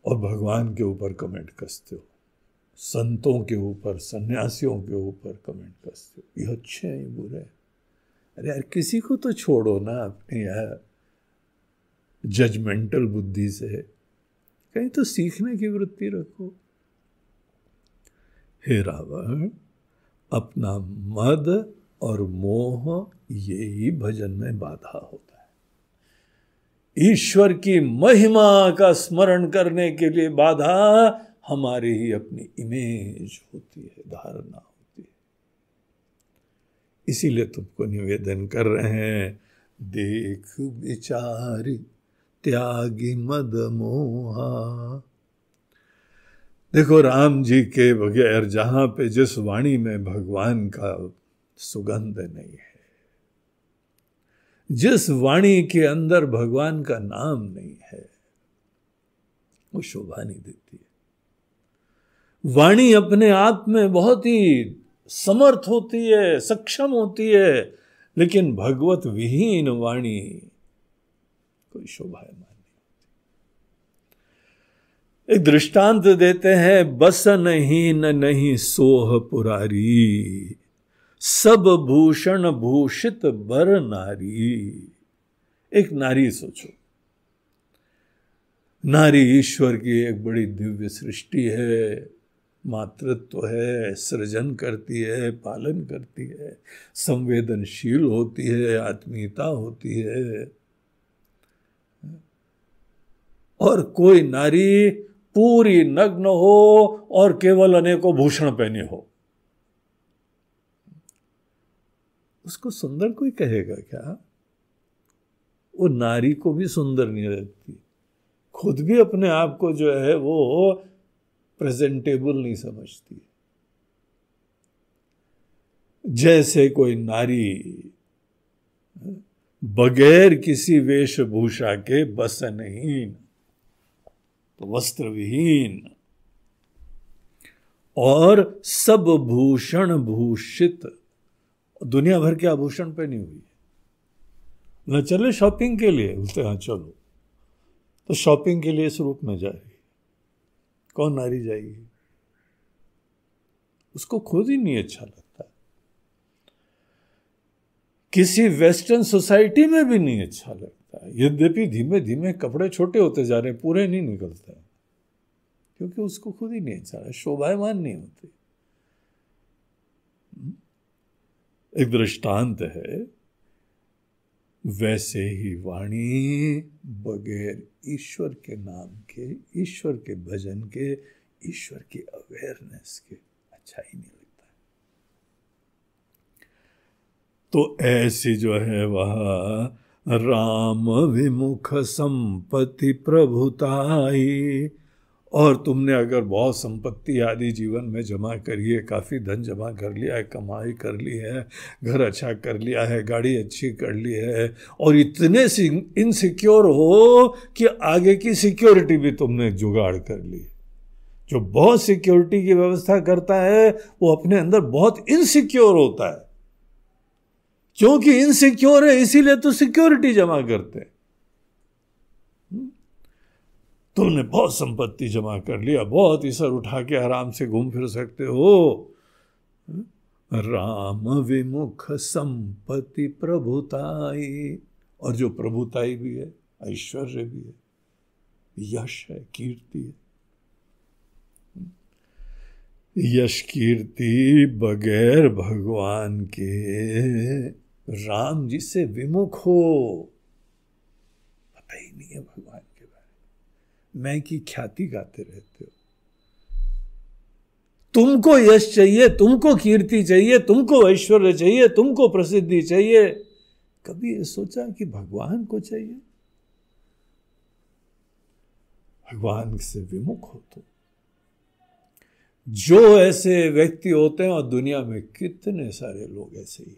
A: और भगवान के ऊपर कमेंट कसते हो, संतों के ऊपर, सन्यासियों के ऊपर कमेंट कसते हो, ये अच्छे हैं ये बुरे हैं। अरे यार किसी को तो छोड़ो ना अपने यार जजमेंटल बुद्धि से, कहीं तो सीखने की वृत्ति रखो। हे रावण, अपना मद और मोह ये ही भजन में बाधा होता है। ईश्वर की महिमा का स्मरण करने के लिए बाधा हमारी ही अपनी इमेज होती है, धारणा होती है। इसीलिए तुमको निवेदन कर रहे हैं, देख विचार त्यागी मद मोहा। देखो राम जी के बगैर जहां पे जिस वाणी में भगवान का सुगंध नहीं है, जिस वाणी के अंदर भगवान का नाम नहीं है, वो शोभा नहीं देती है। वाणी अपने आप में बहुत ही समर्थ होती है, सक्षम होती है, लेकिन भगवत विहीन वाणी कोई शोभायमान नहीं होती। एक दृष्टांत देते हैं, बसन हीन नहीं सोह पुरारी, सब भूषण भूषित बर नारी। एक नारी सोचो, नारी ईश्वर की एक बड़ी दिव्य सृष्टि है, मातृत्व है, सृजन करती है, पालन करती है, संवेदनशील होती है, आत्मीयता होती है। और कोई नारी पूरी नग्न हो और केवल अनेकों भूषण पहने हो, उसको सुंदर कोई कहेगा क्या? वो नारी को भी सुंदर नहीं लगती, खुद भी अपने आप को जो है वो प्रेजेंटेबल नहीं समझती। जैसे कोई नारी बगैर किसी वेशभूषा के बसनहीन, तो वस्त्र विहीन, और सब भूषण भूषित, दुनिया भर के आभूषण पहनी हुई है। न चले शॉपिंग के लिए, बोलते हाँ चलो, तो शॉपिंग के लिए इस रूप में जा रही, कौन नारी जाएगी? उसको खुद ही नहीं अच्छा लगता, किसी वेस्टर्न सोसाइटी में भी नहीं अच्छा लगता। यद्यपि धीमे धीमे कपड़े छोटे होते जा रहे हैं, पूरे नहीं निकलते, क्योंकि उसको खुद ही नहीं अच्छा, शोभायमान नहीं होते। एक दृष्टांत है, वैसे ही वाणी बगैर ईश्वर के नाम के, ईश्वर के भजन के, ईश्वर की अवेयरनेस के अच्छा ही नहीं लगता है। तो ऐसी जो है वह राम विमुख संपत्ति प्रभुताई। और तुमने अगर बहुत संपत्ति आदि जीवन में जमा करी है, काफ़ी धन जमा कर लिया है, कमाई कर ली है, घर अच्छा कर लिया है, गाड़ी अच्छी कर ली है, और इतने इनसिक्योर हो कि आगे की सिक्योरिटी भी तुमने जुगाड़ कर ली। जो बहुत सिक्योरिटी की व्यवस्था करता है वो अपने अंदर बहुत इनसिक्योर होता है, क्योंकि इनसिक्योर है इसीलिए तो सिक्योरिटी जमा करते हैं। तुमने बहुत संपत्ति जमा कर लिया, बहुत ही सर उठा के आराम से घूम फिर सकते हो, राम विमुख संपत्ति प्रभुताई, और जो प्रभुताई भी है, ऐश्वर्य भी है, यश है, कीर्ति है। यश कीर्ति बगैर भगवान के, राम जी से विमुख हो, पता ही नहीं है भगवान के बारे में, मैं की ख्याति गाते रहते हो। तुमको यश चाहिए, तुमको कीर्ति चाहिए, तुमको ऐश्वर्य चाहिए, तुमको प्रसिद्धि चाहिए, कभी ये सोचा कि भगवान को चाहिए? भगवान से विमुख हो तो। जो ऐसे व्यक्ति होते हैं, और दुनिया में कितने सारे लोग ऐसे ही हैं।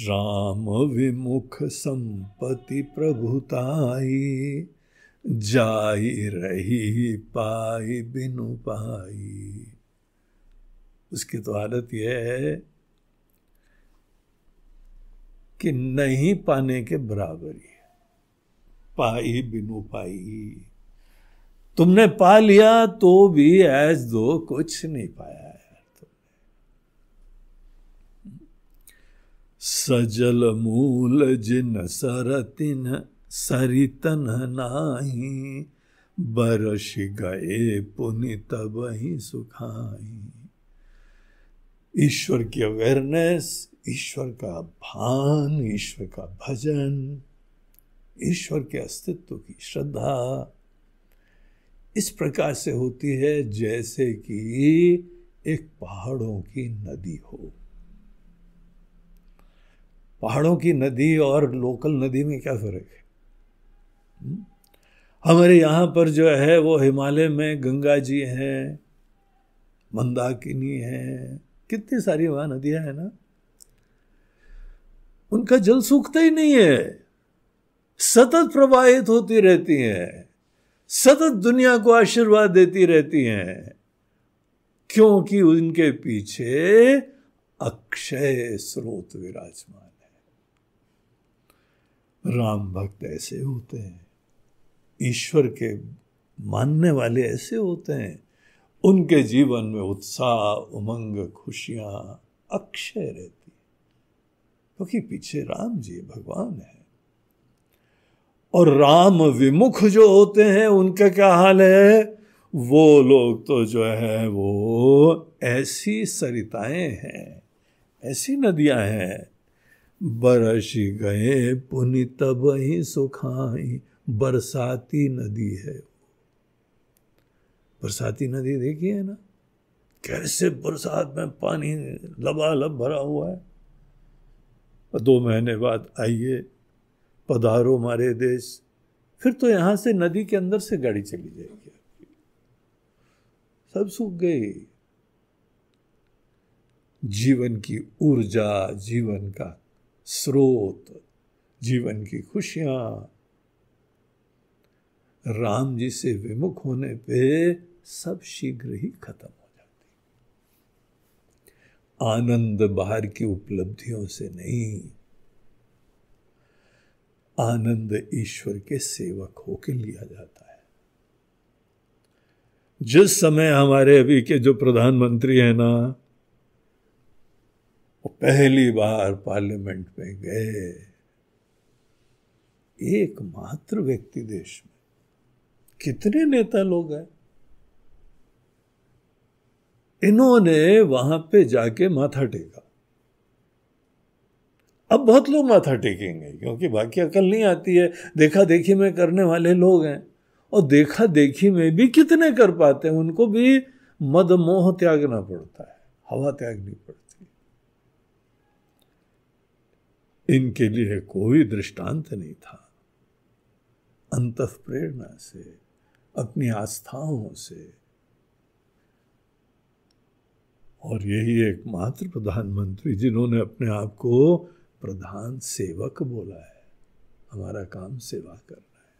A: राम विमुख संपत्ति प्रभुताई, जाई रही पाई बिनु पाई। उसकी तो हालत यह है कि नहीं पाने के बराबर ही है, पाई बिनु पाई। तुमने पा लिया तो भी एज दो कुछ नहीं पाया है तुमने। सजल मूल जिन सरतिन सरितन नाही, बरस गए पुनि तब ही सुखाई। ईश्वर की अवेयरनेस, ईश्वर का भान, ईश्वर का भजन, ईश्वर के अस्तित्व की श्रद्धा इस प्रकार से होती है जैसे कि एक पहाड़ों की नदी हो। पहाड़ों की नदी और लोकल नदी में क्या फर्क है? हमारे यहां पर जो है वो हिमालय में गंगा जी हैं, मंदाकिनी है, कितनी सारी वहां नदियां हैं ना, उनका जल सूखता ही नहीं है, सतत प्रवाहित होती रहती हैं, सतत दुनिया को आशीर्वाद देती रहती हैं, क्योंकि उनके पीछे अक्षय स्रोत विराजमान है। राम भक्त ऐसे होते हैं, ईश्वर के मानने वाले ऐसे होते हैं, उनके जीवन में उत्साह, उमंग, खुशियां अक्षय रहती, क्योंकि पीछे राम जी भगवान है। और राम विमुख जो होते हैं उनका क्या हाल है? वो लोग तो जो है वो ऐसी सरिताएं हैं, ऐसी नदियां हैं, बरसी गए पुनि तब ही सुखाई। बरसाती नदी है, बरसाती नदी देखी है ना, कैसे बरसात में पानी लबालब भरा हुआ है। 2 महीने बाद आइए, पधारो हमारे देश, फिर तो यहां से नदी के अंदर से गाड़ी चली जाएगी, सब सूख गई। जीवन की ऊर्जा, जीवन का स्रोत, जीवन की खुशियां राम जी से विमुख होने पे सब शीघ्र ही खत्म हो जाती। आनंद बाहर की उपलब्धियों से नहीं, आनंद ईश्वर के सेवक होके लिया जाता है। जिस समय हमारे अभी के जो प्रधानमंत्री हैं ना, वो पहली बार पार्लियामेंट में गए, एकमात्र व्यक्ति देश में, कितने नेता लोग हैं, इन्होंने वहां पे जाके माथा टेका। अब बहुत लोग माथा टेकेंगे क्योंकि बाकी अकल नहीं आती है, देखा देखी में करने वाले लोग हैं, और देखा देखी में भी कितने कर पाते हैं, उनको भी मद मोह त्यागना पड़ता है, हवा त्यागनी पड़ती है। इनके लिए कोई दृष्टांत नहीं था, अंतः प्रेरणा से, अपनी आस्थाओं से, और यही एकमात्र प्रधानमंत्री जिन्होंने अपने आप को प्रधान सेवक बोला है। हमारा काम सेवा करना है,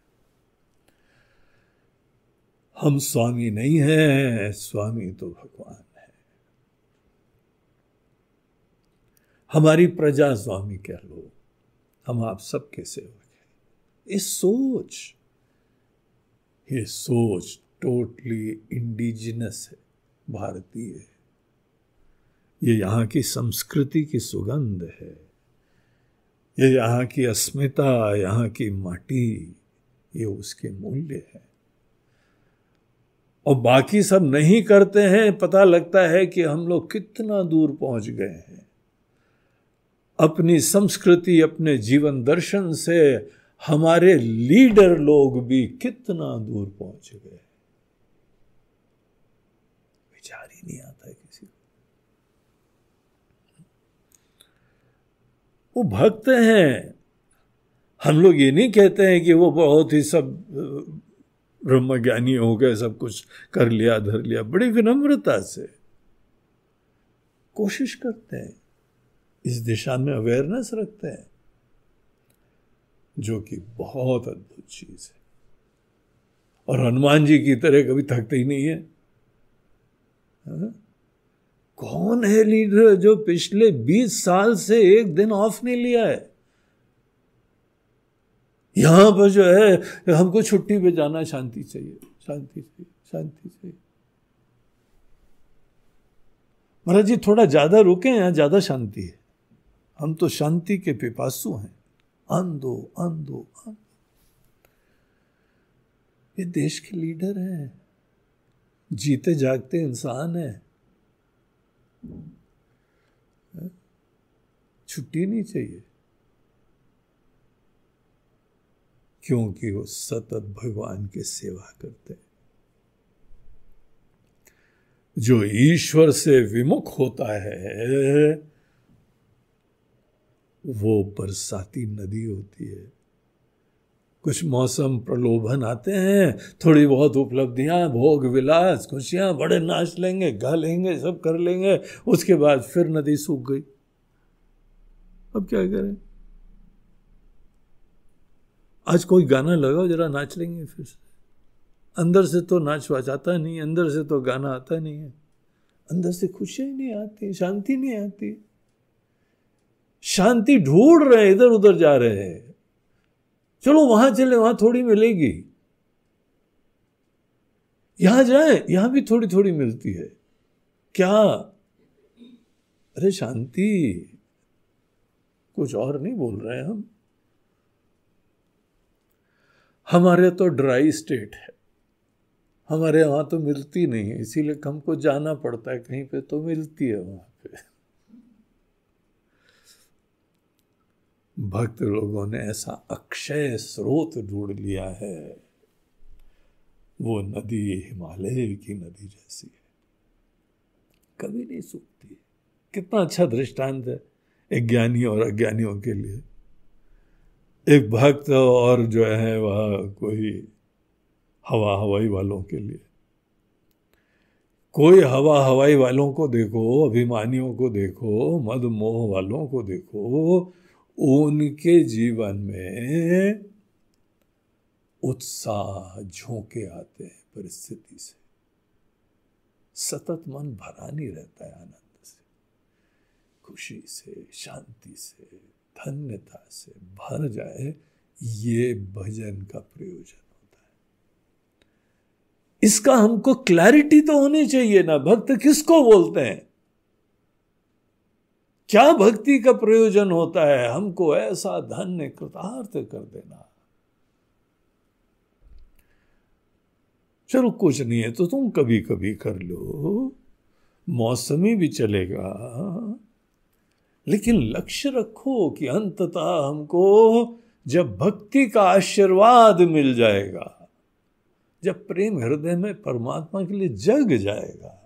A: हम स्वामी नहीं हैं, स्वामी तो भगवान है। हमारी प्रजा स्वामी कह लो, हम आप सबके सेवक हैं। ये सोच टोटली इंडिजिनस है, भारतीय है। ये यहाँ की संस्कृति की सुगंध है, ये यहाँ की अस्मिता, यहाँ की माटी, ये उसके मूल्य है। और बाकी सब नहीं करते हैं, पता लगता है कि हम लोग कितना दूर पहुंच गए हैं। अपनी संस्कृति, अपने जीवन दर्शन से हमारे लीडर लोग भी कितना दूर पहुंच गए, विचार ही नहीं आता है किसी को। वो भक्त हैं, हम लोग ये नहीं कहते हैं कि वो बहुत ही सब ब्रह्मज्ञानी हो गए, सब कुछ कर लिया, धर लिया। बड़ी विनम्रता से कोशिश करते हैं, इस दिशा में अवेयरनेस रखते हैं, जो कि बहुत अद्भुत चीज है। और हनुमान जी की तरह कभी थकते ही नहीं है। कौन है लीडर जो पिछले 20 साल से एक दिन ऑफ नहीं लिया है? यहां पर जो है हमको छुट्टी पे जाना, शांति चाहिए, शांति चाहिए, शांति चाहिए। महाराज जी थोड़ा ज्यादा रुके, यहां ज्यादा शांति है। हम तो शांति के पिपासु हैं। आंदो आंदो आंदो। ये देश के लीडर हैं, जीते जागते इंसान हैं, छुट्टी नहीं चाहिए, क्योंकि वो सतत भगवान की सेवा करते हैं। जो ईश्वर से विमुख होता है वो बरसाती नदी होती है। कुछ मौसम प्रलोभन आते हैं, थोड़ी बहुत उपलब्धियां, भोग विलास, खुशियां, बड़े नाच लेंगे, गा लेंगे, सब कर लेंगे, उसके बाद फिर नदी सूख गई। अब क्या करें? आज कोई गाना लगाओ, जरा नाच लेंगे फिर से। अंदर से तो नाच आता नहीं, अंदर से तो गाना आता नहीं है, अंदर से खुशियां ही नहीं आती, शांति नहीं आती। शांति ढूंढ रहे हैं, इधर उधर जा रहे हैं। चलो वहां चले, वहां थोड़ी मिलेगी, यहां जाए, यहां भी थोड़ी थोड़ी मिलती है। क्या? अरे शांति, कुछ और नहीं बोल रहे हैं हम। हमारे तो ड्राई स्टेट है, हमारे वहां तो मिलती नहीं है, इसीलिए हमको जाना पड़ता है कहीं पे, तो मिलती है वहां पे। भक्त लोगों ने ऐसा अक्षय स्रोत ढूंढ लिया है, वो नदी हिमालय की नदी जैसी है, कभी नहीं सूखती। कितना अच्छा दृष्टांत है एक ज्ञानी और अज्ञानियों के लिए। एक भक्त और जो है वह कोई हवाई वालों के लिए। कोई हवाई वालों को देखो, अभिमानियों को देखो, मद मोह वालों को देखो, उनके जीवन में उत्साह झोंके आते हैं परिस्थिति से। सतत मन भरा नहीं रहता है आनंद से, खुशी से, शांति से, धन्यता से भर जाए। ये भजन का प्रयोजन होता है। इसका हमको क्लैरिटी तो होनी चाहिए ना, भक्त किसको बोलते हैं, क्या भक्ति का प्रयोजन होता है? हमको ऐसा धन्य कृतार्थ कर देना। चलो कुछ नहीं है तो तुम कभी कभी कर लो, मौसमी भी चलेगा, लेकिन लक्ष्य रखो कि अंततः हमको जब भक्ति का आशीर्वाद मिल जाएगा, जब प्रेम हृदय में परमात्मा के लिए जग जाएगा,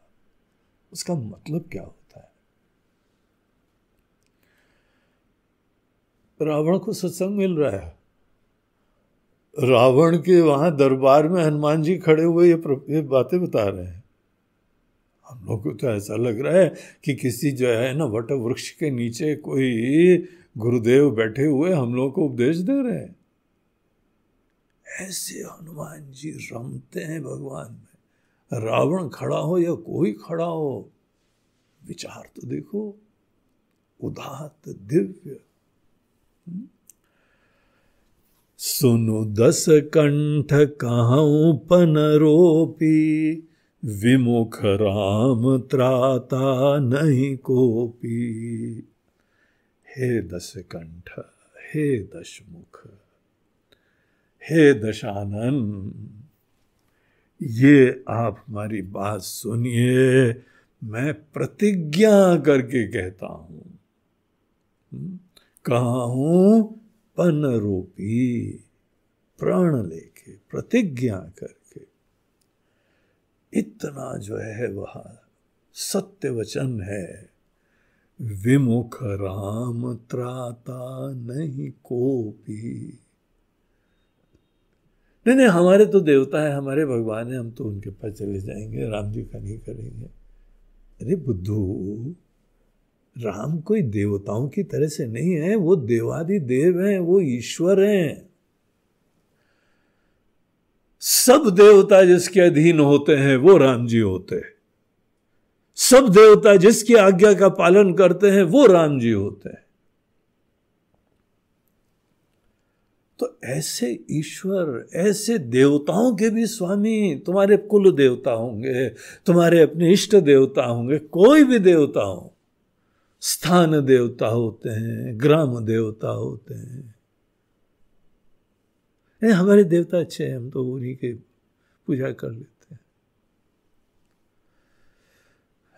A: उसका मतलब क्या होता है? रावण को सत्संग मिल रहा है, रावण के वहां दरबार में हनुमान जी खड़े हुए ये बातें बता रहे हैं। हम लोग को तो ऐसा लग रहा है कि किसी जो है ना वट वृक्ष के नीचे कोई गुरुदेव बैठे हुए हम लोग को उपदेश दे रहे हैं। ऐसे हनुमान जी रमते हैं भगवान में। रावण खड़ा हो या कोई खड़ा हो, विचार तो देखो, उदात्त दिव्य। सुनु 10 कंठ कहूं पनरोपी, विमुख राम त्राता नहीं कोपी। हे दशकंठ, हे दशमुख, हे दशानन, ये आप हमारी बात सुनिए। मैं प्रतिज्ञा करके कहता हूं, कहा हूं पन रूपी, प्राण लेके, प्रतिज्ञा करके। इतना जो है वह सत्य वचन है। विमुख राम त्राता नहीं कोपी। नहीं, हमारे तो देवता है, हमारे भगवान है, हम तो उनके पास चले जाएंगे, राम जी का नहीं करेंगे। अरे बुद्धू, राम कोई देवताओं की तरह से नहीं है, वो देवादि देव हैं, वो ईश्वर हैं। सब देवता जिसके अधीन होते हैं वो राम जी होते हैं। सब देवता जिसकी आज्ञा का पालन करते हैं वो राम जी होते हैं। तो ऐसे ईश्वर, ऐसे देवताओं के भी स्वामी, तुम्हारे कुल देवता होंगे, तुम्हारे अपने इष्ट देवता होंगे, कोई भी देवता हो, स्थान देवता होते हैं, ग्राम देवता होते हैं। हमारे देवता अच्छे हैं, हम तो उन्हीं के पूजा कर लेते हैं।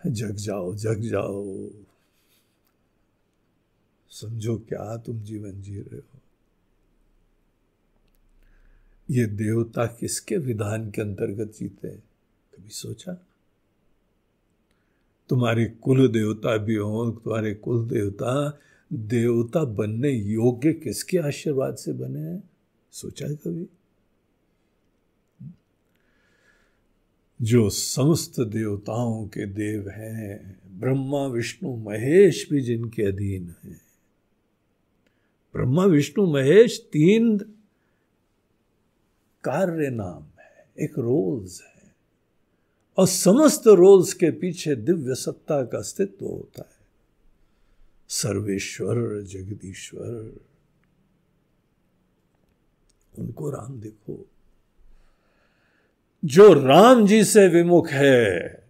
A: जग जाओ, जग जाओ, समझो क्या तुम जीवन जी रहे हो। ये देवता किसके विधान के अंतर्गत जीते हैं, कभी सोचा? तुम्हारे कुल देवता भी हो, तुम्हारे कुल देवता देवता बनने योग्य किसके आशीर्वाद से बने हैं, सोचा है कभी? जो समस्त देवताओं के देव हैं, ब्रह्मा विष्णु महेश भी जिनके अधीन हैं। ब्रह्मा विष्णु महेश 3 कार्य नाम है, एक रोल्स है, और समस्त रोल्स के पीछे दिव्य सत्ता का अस्तित्व होता है। सर्वेश्वर, जगदीश्वर, उनको राम देखो। जो राम जी से विमुख है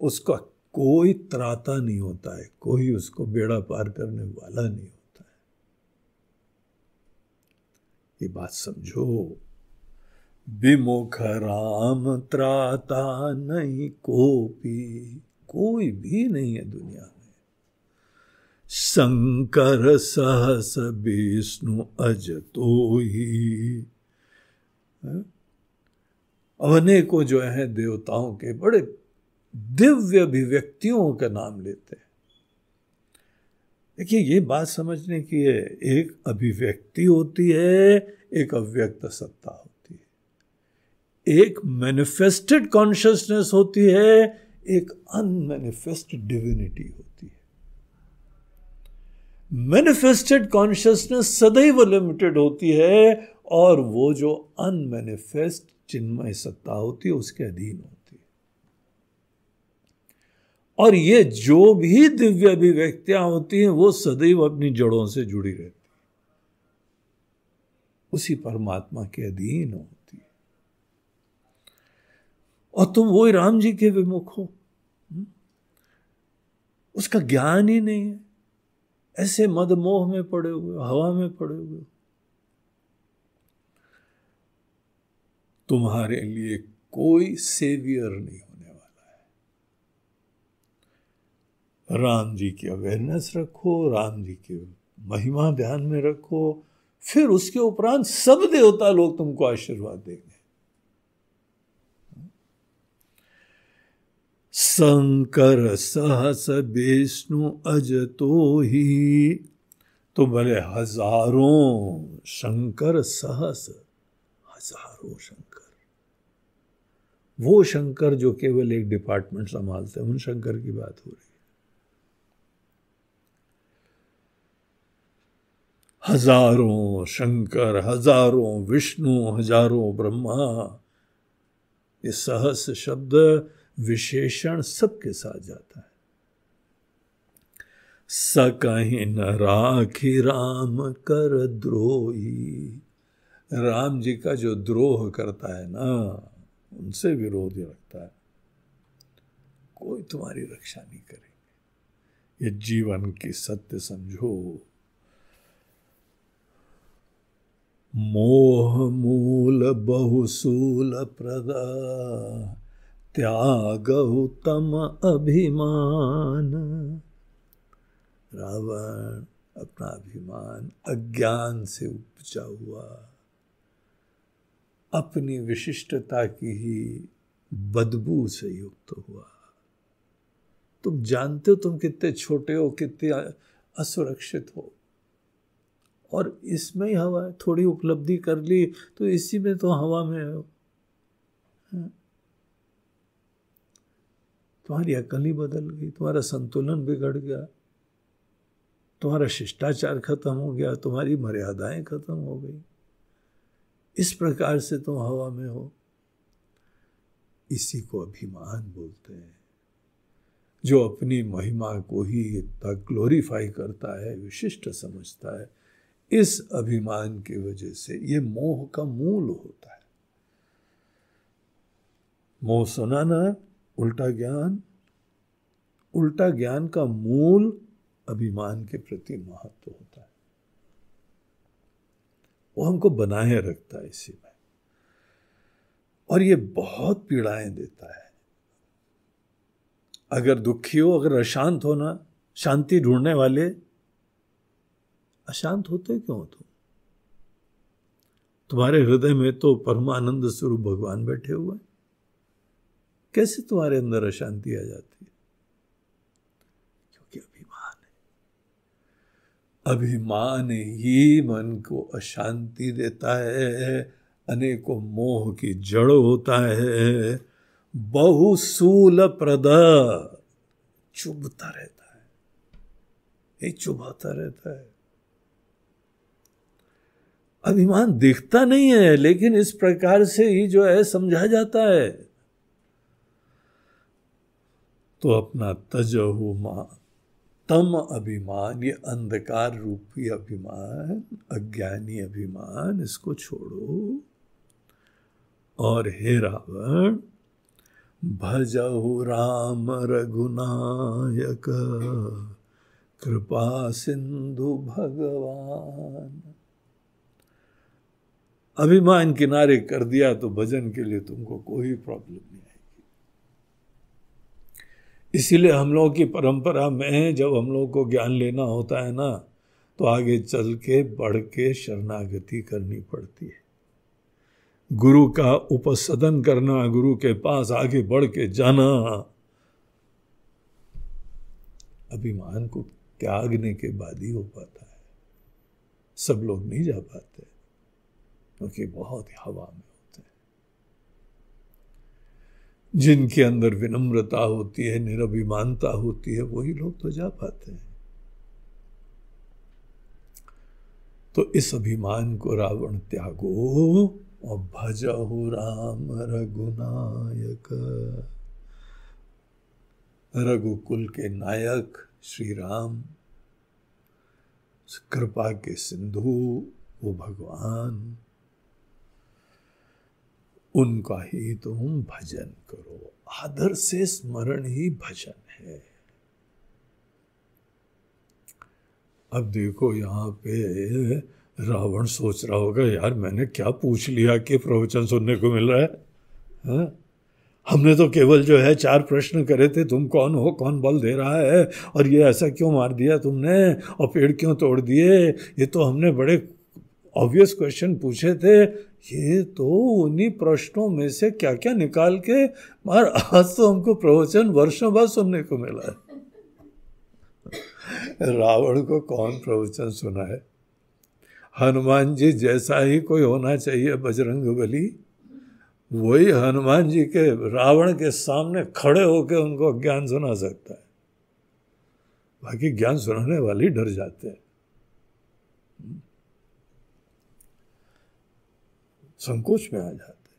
A: उसका कोई त्राता नहीं होता है, कोई उसको बेड़ा पार करने वाला नहीं होता है। ये बात समझो। विमुख राम त्राता नहीं कोपी, कोई भी नहीं है दुनिया में। शंकर सहस विष्णु अजतो ही। अनेकों जो है देवताओं के बड़े दिव्य अभिव्यक्तियों का नाम लेते हैं। देखिए, ये बात समझने की है, एक अभिव्यक्ति होती है, एक अव्यक्त सत्ता होती है, एक मैनिफेस्टेड कॉन्शियसनेस होती है, एक अनमैनिफेस्ट डिविनिटी होती है। मैनिफेस्टेड कॉन्शियसनेस सदैव लिमिटेड होती है, और वो जो अनमैनिफेस्ट चिन्मय सत्ता होती है उसके अधीन होती है। और ये जो भी दिव्य अभिव्यक्तियां होती हैं वो सदैव अपनी जड़ों से जुड़ी रहती है, उसी परमात्मा के अधीन होती है। और तुम वही राम जी के विमुख हो, उसका ज्ञान ही नहीं है, ऐसे मद मोह में पड़े हुए, हवा में पड़े हुए। तुम्हारे लिए कोई सेवियर नहीं होने वाला है। राम जी की अवेयरनेस रखो, राम जी की महिमा ध्यान में रखो, फिर उसके उपरांत सब देवता लोग तुमको आशीर्वाद देंगे। शंकर सहस विष्णु अजतो ही। तो भले हजारों शंकर, सहस हजारों शंकर, वो शंकर जो केवल एक डिपार्टमेंट संभालते हैं, उन शंकर की बात हो रही है। हजारों शंकर, हजारों विष्णु, हजारों ब्रह्मा, ये सहस शब्द विशेषण सबके साथ जाता है। सकहि न राखी राम कर द्रोही। राम जी का जो द्रोह करता है ना, उनसे विरोध रखता है, कोई तुम्हारी रक्षा नहीं करेंगे। ये जीवन की सत्य समझो। मोह मूल बहुसूल प्रदा, त्याग उत्तम अभिमान। रावण अपना अभिमान अज्ञान से उपजा हुआ, अपनी विशिष्टता की ही बदबू से युक्त हुआ। तुम जानते हो तुम कितने छोटे हो, कितने असुरक्षित हो, और इसमें ही हवा, थोड़ी उपलब्धि कर ली तो इसी में तो हवा में हो। तुम्हारी अकल ही बदल गई, तुम्हारा संतुलन बिगड़ गया, तुम्हारा शिष्टाचार खत्म हो गया, तुम्हारी मर्यादाएं खत्म हो गई। इस प्रकार से तुम हवा में हो। इसी को अभिमान बोलते हैं। जो अपनी महिमा को ही इतना ग्लोरीफाई करता है, विशिष्ट समझता है, इस अभिमान की वजह से ये मोह का मूल होता है। मोह सुना ना, उल्टा ज्ञान। उल्टा ज्ञान का मूल अभिमान के प्रति महत्व होता है। वो हमको बनाए रखता है इसी में, और ये बहुत पीड़ाएं देता है। अगर दुखी हो, अगर अशांत हो ना, शांति ढूंढने वाले अशांत होते क्यों हो तुम? तुम्हारे हृदय में तो परमानंद स्वरूप भगवान बैठे हुए हैं, कैसे तुम्हारे अंदर अशांति आ जाती है? क्योंकि अभिमान है। अभिमान ही मन को अशांति देता है, अनेकों मोह की जड़ होता है। बहुसूल प्रद, चुभता रहता है, ये चुभाता रहता है। अभिमान दिखता नहीं है, लेकिन इस प्रकार से ही जो है समझा जाता है। तो अपना तजहु मां तम अभिमान, ये अंधकार रूपी अभिमान, अज्ञानी अभिमान, इसको छोड़ो। और हे रावण, भजहु राम रघुनायक, कृपा सिंधु भगवान। अभिमान किनारे कर दिया तो भजन के लिए तुमको कोई प्रॉब्लम नहीं आएगी। इसीलिए हम लोगों की परंपरा में जब हम लोगों को ज्ञान लेना होता है ना, तो आगे चल के बढ़ के शरणागति करनी पड़ती है। गुरु का उपसदन करना, गुरु के पास आगे बढ़ के जाना। अभिमान को त्यागने के बाद ही हो पाता है। सब लोग नहीं जा पाते, क्योंकि बहुत हवा में होते हैं। जिनके अंदर विनम्रता होती है, निरभिमानता होती है, वही लोग तो जा पाते हैं। तो इस अभिमान को रावण त्यागो और भजहु राम रघुनायक। रघुकुल के नायक श्री राम, कृपा के सिंधु वो भगवान, उनका ही तुम भजन करो। आदर से स्मरण ही भजन है। अब देखो यहाँ पे रावण सोच रहा होगा, यार मैंने क्या पूछ लिया कि प्रवचन सुनने को मिल रहा है? हाँ? हमने तो केवल जो है 4 प्रश्न करे थे, तुम कौन हो, कौन बल दे रहा है, और ये ऐसा क्यों मार दिया तुमने, और पेड़ क्यों तोड़ दिए, ये तो हमने बड़े ऑब्वियस क्वेश्चन पूछे थे। ये तो उन्हीं प्रश्नों में से क्या क्या निकाल के मार, आज तो हमको प्रवचन वर्षों बाद सुनने को मिला है। रावण को कौन प्रवचन सुना है? हनुमान जी जैसा ही कोई होना चाहिए बजरंगबली, वही हनुमान जी के रावण के सामने खड़े होकर उनको ज्ञान सुना सकता है। बाकी ज्ञान सुनाने वाले डर जाते हैं, संकोच में आ जाते।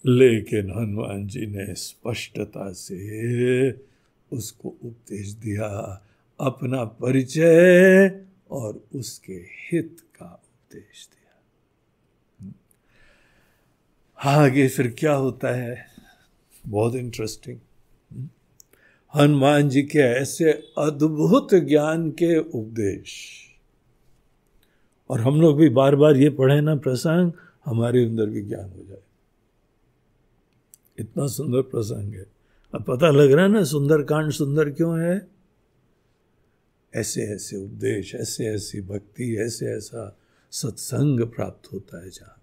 A: लेकिन हनुमान जी ने स्पष्टता से उसको उपदेश दिया, अपना परिचय और उसके हित का उपदेश दिया। आगे फिर क्या होता है, बहुत इंटरेस्टिंग। हनुमान जी के ऐसे अद्भुत ज्ञान के उपदेश, और हम लोग भी बार बार ये पढ़े ना प्रसंग, हमारे अंदर भी ज्ञान हो जाए। इतना सुंदर प्रसंग है। अब पता लग रहा है ना सुंदरकांड सुंदर क्यों है। ऐसे ऐसे उपदेश, ऐसे ऐसी भक्ति, ऐसे ऐसा सत्संग प्राप्त होता है जहां।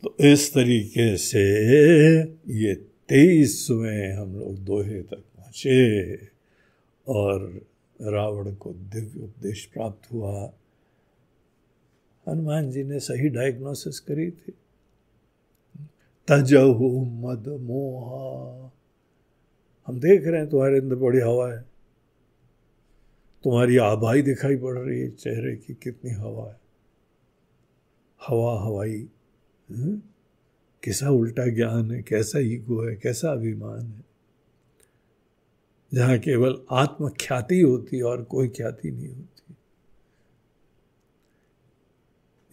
A: तो इस तरीके से ये 23वें हम लोग दोहे तक पहुंचे और रावण को दिव्य उपदेश प्राप्त हुआ। हनुमान जी ने सही डायग्नोसिस करी थी। तजहु मद मोहा, हम देख रहे हैं तुम्हारे अंदर बड़ी हवा है, तुम्हारी आभाई दिखाई पड़ रही है चेहरे की, कितनी हवा है, हवा हवाई। कैसा उल्टा ज्ञान है, कैसा ईगो है, कैसा अभिमान है, जहां केवल आत्मख्याति होती और कोई ख्याति नहीं होती।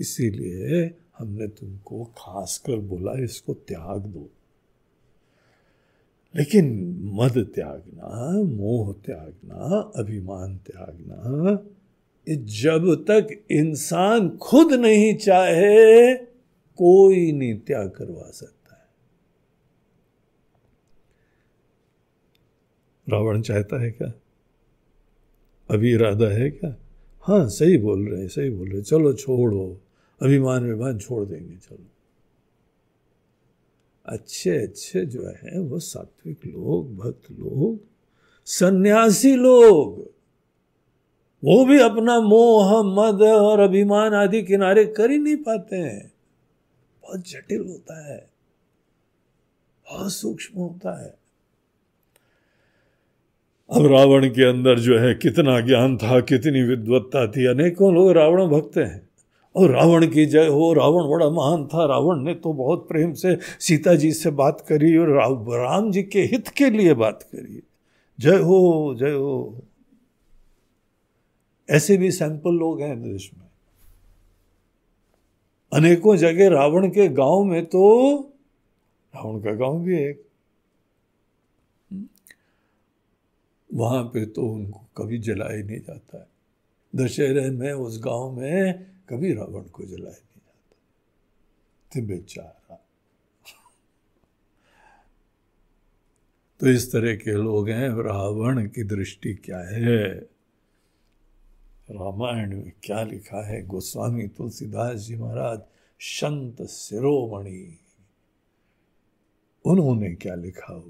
A: इसीलिए हमने तुमको खासकर बोला इसको त्याग दो। लेकिन मद त्यागना, मोह त्यागना, अभिमान त्यागना, जब तक इंसान खुद नहीं चाहे कोई नहीं त्याग करवा सकता है। रावण चाहता है क्या? अभी इरादा है क्या? हाँ सही बोल रहे हैं, सही बोल रहे हैं, चलो छोड़ो, अभिमान विमान छोड़ देंगे, चलो। अच्छे अच्छे जो है वो सात्विक लोग, भक्त लोग, सन्यासी लोग, वो भी अपना मोह मद और अभिमान आदि किनारे कर ही नहीं पाते हैं। बहुत जटिल होता है, बहुत सूक्ष्म होता है। अब रावण के अंदर जो है कितना ज्ञान था, कितनी विद्वत्ता थी। अनेकों लोग रावण भक्त हैं, और रावण की जय हो, रावण बड़ा महान था, रावण ने तो बहुत प्रेम से सीता जी से बात करी और राम जी के हित के लिए बात करी, जय हो जय हो। ऐसे भी सैंपल लोग हैं देश में। अनेकों जगह रावण के गांव में तो, रावण का गांव भी है, वहां पे तो उनको कभी जलाया नहीं जाता है। दशहरे में उस गांव में कभी रावण को जलाया नहीं जाता, तो बेचारा। तो इस तरह के लोग हैं। रावण की दृष्टि क्या है? रामायण में क्या लिखा है? गोस्वामी तुलसीदास जी महाराज संत शिरोमणि, उन्होंने क्या लिखा हुआ है,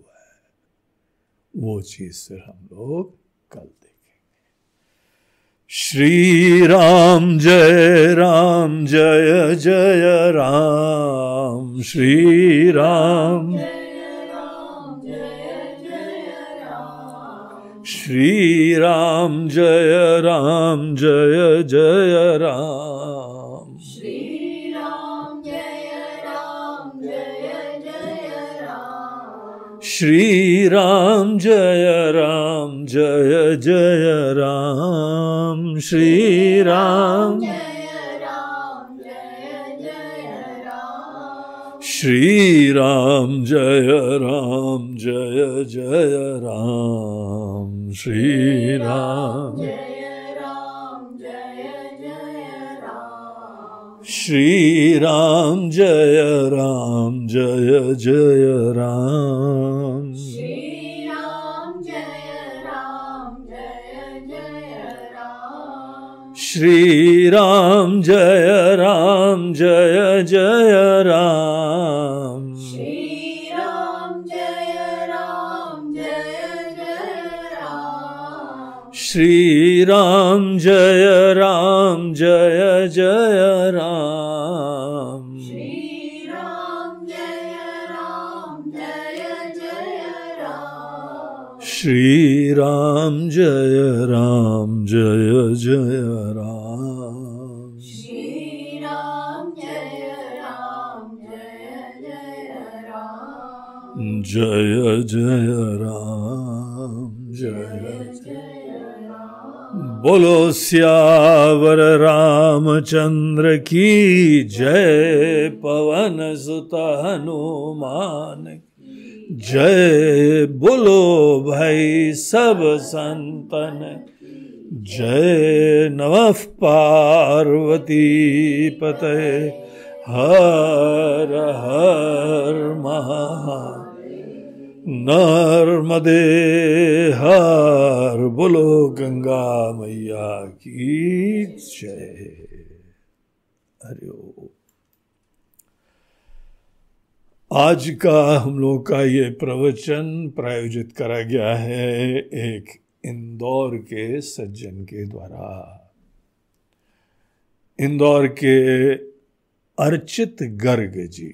A: वो चीज फिर हम लोग कल देखेंगे। श्री राम जय जय राम, श्री राम श्री राम जय जय राम,
B: श्री राम जय जय राम,
A: श्री राम जय जय राम, श्री राम
B: जय राम,
A: श्री राम जय जय राम, श्री राम
B: जय राम,
A: श्री राम जय जय राम,
B: श्री राम जय राम,
A: श्री राम जय जय राम,
B: श्री राम जय राम,
A: श्री राम जय जय राम,
B: श्री राम जय राम,
A: श्री राम जय जय राम,
B: श्री राम जय राम,
A: जय जय राम, जय
B: जय राम,
A: बोलो सियावर रामचंद्र की जय। पवन सुत हनुमान की जय। बोलो भाई सब संतन जय। नमः पार्वती पते हर हर महादेव। नर्मदे हर। बोलो गंगा मैया की जय। हरि ओम। आज का हम लोग का ये प्रवचन प्रायोजित करा गया है एक इंदौर के सज्जन के द्वारा। इंदौर के अर्चित गर्ग जी।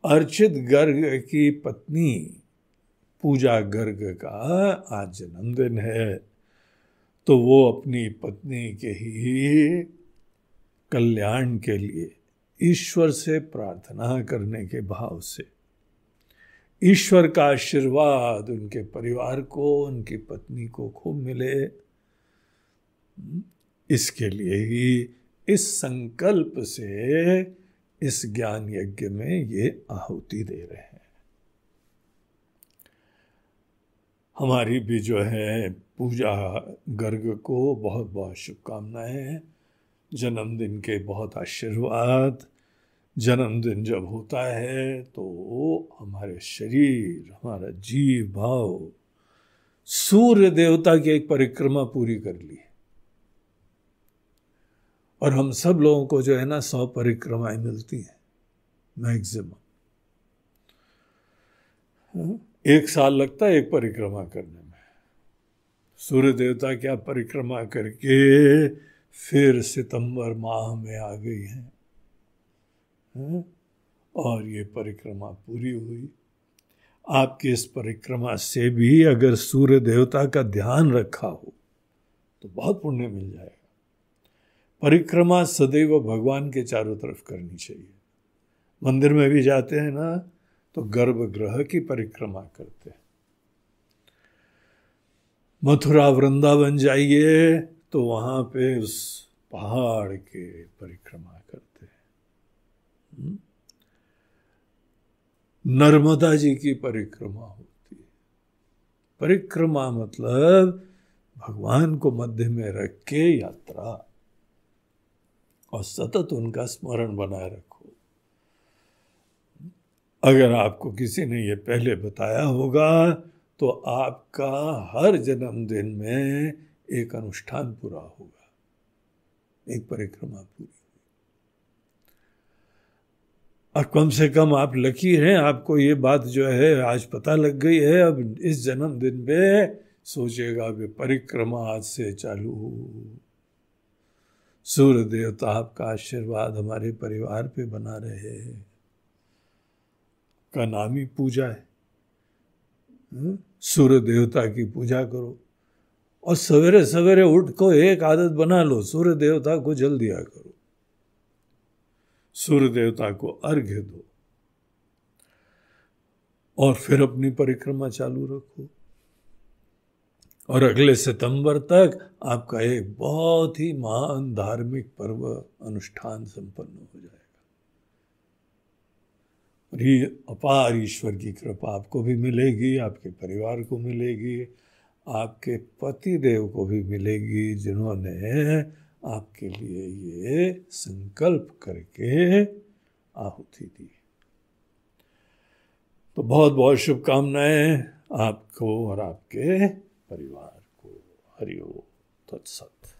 A: अर्चित गर्ग की पत्नी पूजा गर्ग का आज जन्मदिन है, तो वो अपनी पत्नी के ही कल्याण के लिए ईश्वर से प्रार्थना करने के भाव से ईश्वर का आशीर्वाद उनके परिवार को, उनकी पत्नी को खूब मिले, इसके लिए ही इस संकल्प से इस ज्ञान यज्ञ में ये आहुति दे रहे हैं। हमारी भी जो है पूजा गर्ग को बहुत बहुत शुभकामनाएं। जन्मदिन के बहुत आशीर्वाद। जन्मदिन जब होता है तो हमारे शरीर, हमारा जीव भाव सूर्य देवता की एक परिक्रमा पूरी कर ली। और हम सब लोगों को जो है ना 100 परिक्रमाएं मिलती हैं मैक्सिमम। 1 साल लगता है एक परिक्रमा करने में। सूर्य देवता क्या परिक्रमा करके फिर सितंबर माह में आ गई हैं, और ये परिक्रमा पूरी हुई। आपकी इस परिक्रमा से भी अगर सूर्य देवता का ध्यान रखा हो तो बहुत पुण्य मिल जाएगा। परिक्रमा सदैव भगवान के चारों तरफ करनी चाहिए। मंदिर में भी जाते हैं ना तो गर्भगृह की परिक्रमा करते हैं। मथुरा वृंदावन जाइए तो वहां पे उस पहाड़ के परिक्रमा करते हैं। नर्मदा जी की परिक्रमा होती है। परिक्रमा मतलब भगवान को मध्य में रख के यात्रा, और सतत उनका स्मरण बनाए रखो। अगर आपको किसी ने ये पहले बताया होगा तो आपका हर जन्मदिन में एक अनुष्ठान पूरा होगा, एक परिक्रमा पूरी। और कम से कम आप लकी हैं, आपको ये बात जो है आज पता लग गई है। अब इस जन्मदिन पे सोचेगा भी परिक्रमा आज से चालू। सूर्य देवता आपका आशीर्वाद हमारे परिवार पे बना रहे, का नाम ही पूजा है। सूर्य देवता की पूजा करो, और सवेरे सवेरे उठ को एक आदत बना लो, सूर्य देवता को जल दिया करो, सूर्य देवता को अर्घ्य दो, और फिर अपनी परिक्रमा चालू रखो। और अगले सितंबर तक आपका एक बहुत ही महान धार्मिक पर्व अनुष्ठान संपन्न हो जाएगा। और ये अपार ईश्वर की कृपा आपको भी मिलेगी, आपके परिवार को मिलेगी, आपके पति देव को भी मिलेगी, जिन्होंने आपके लिए ये संकल्प करके आहुति दी। तो बहुत बहुत शुभकामनाएं आपको और आपके परिवार को। हरि ओम तत्सत।